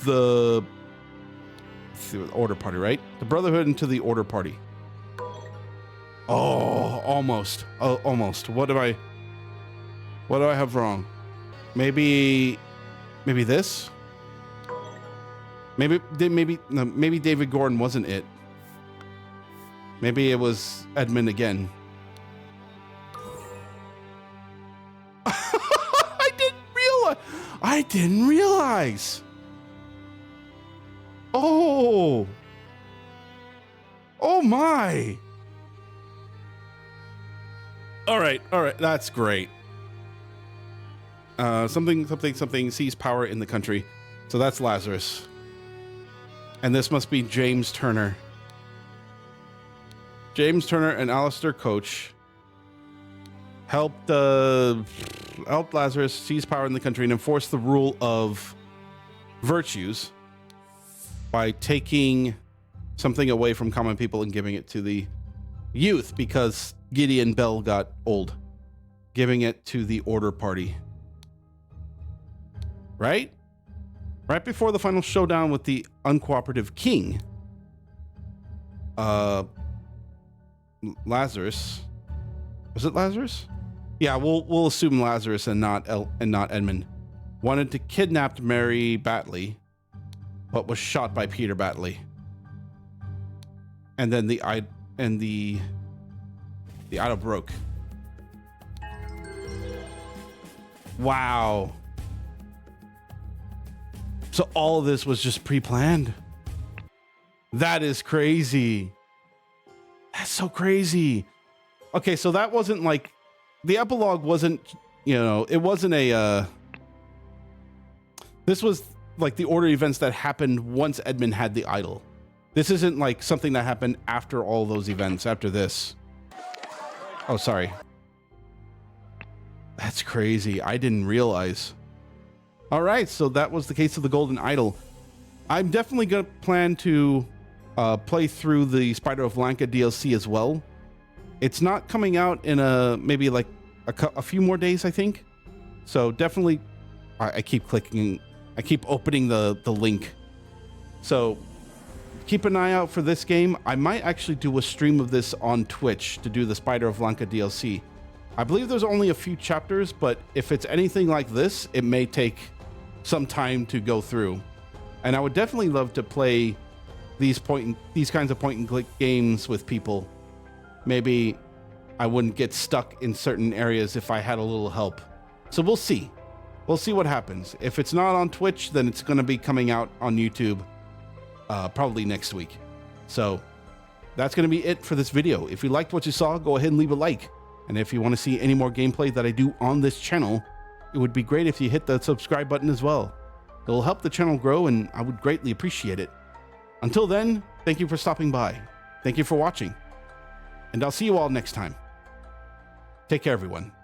the Order Party, right? The Brotherhood into the Order Party. Oh, almost. Oh, almost. What do I have wrong? Maybe this? Maybe David Gordon wasn't it. Maybe it was Edmund again. I didn't realize. Oh my. All right. That's great. Something sees power in the country. So that's Lazarus. And this must be James Turner. James Turner and Alistair Coach helped Lazarus seize power in the country and enforce the rule of virtues by taking something away from common people and giving it to the youth, because Gideon Bell got old, giving it to the Order Party. Right before the final showdown with the uncooperative king, Lazarus, was it Lazarus? Yeah, we'll assume Lazarus and not Edmund wanted to kidnap Mary Batley, but was shot by Peter Batley. And then the idol broke. Wow. So all of this was just pre-planned. That is crazy. That's so crazy. Okay, so that wasn't like, the epilogue wasn't, it wasn't this was like the order events that happened once Edmund had the idol. This isn't like something that happened after all those events, after this. Oh, sorry. That's crazy. I didn't realize. All right, so that was the case of the Golden Idol. I'm definitely going to plan to play through the Spider of Lanka DLC as well. It's not coming out in maybe like a few more days, I think. So definitely, I keep opening the link. So keep an eye out for this game. I might actually do a stream of this on Twitch to do the Spider of Lanka DLC. I believe there's only a few chapters, but if it's anything like this, it may take some time to go through. And I would definitely love to play these kinds of point and click games with people. Maybe I wouldn't get stuck in certain areas if I had a little help. So we'll see. We'll see what happens. If it's not on Twitch, then it's going to be coming out on YouTube probably next week. So that's going to be it for this video. If you liked what you saw, go ahead and leave a like. And if you want to see any more gameplay that I do on this channel, it would be great if you hit the subscribe button as well. It will help the channel grow, and I would greatly appreciate it. Until then, thank you for stopping by. Thank you for watching. And I'll see you all next time. Take care, everyone.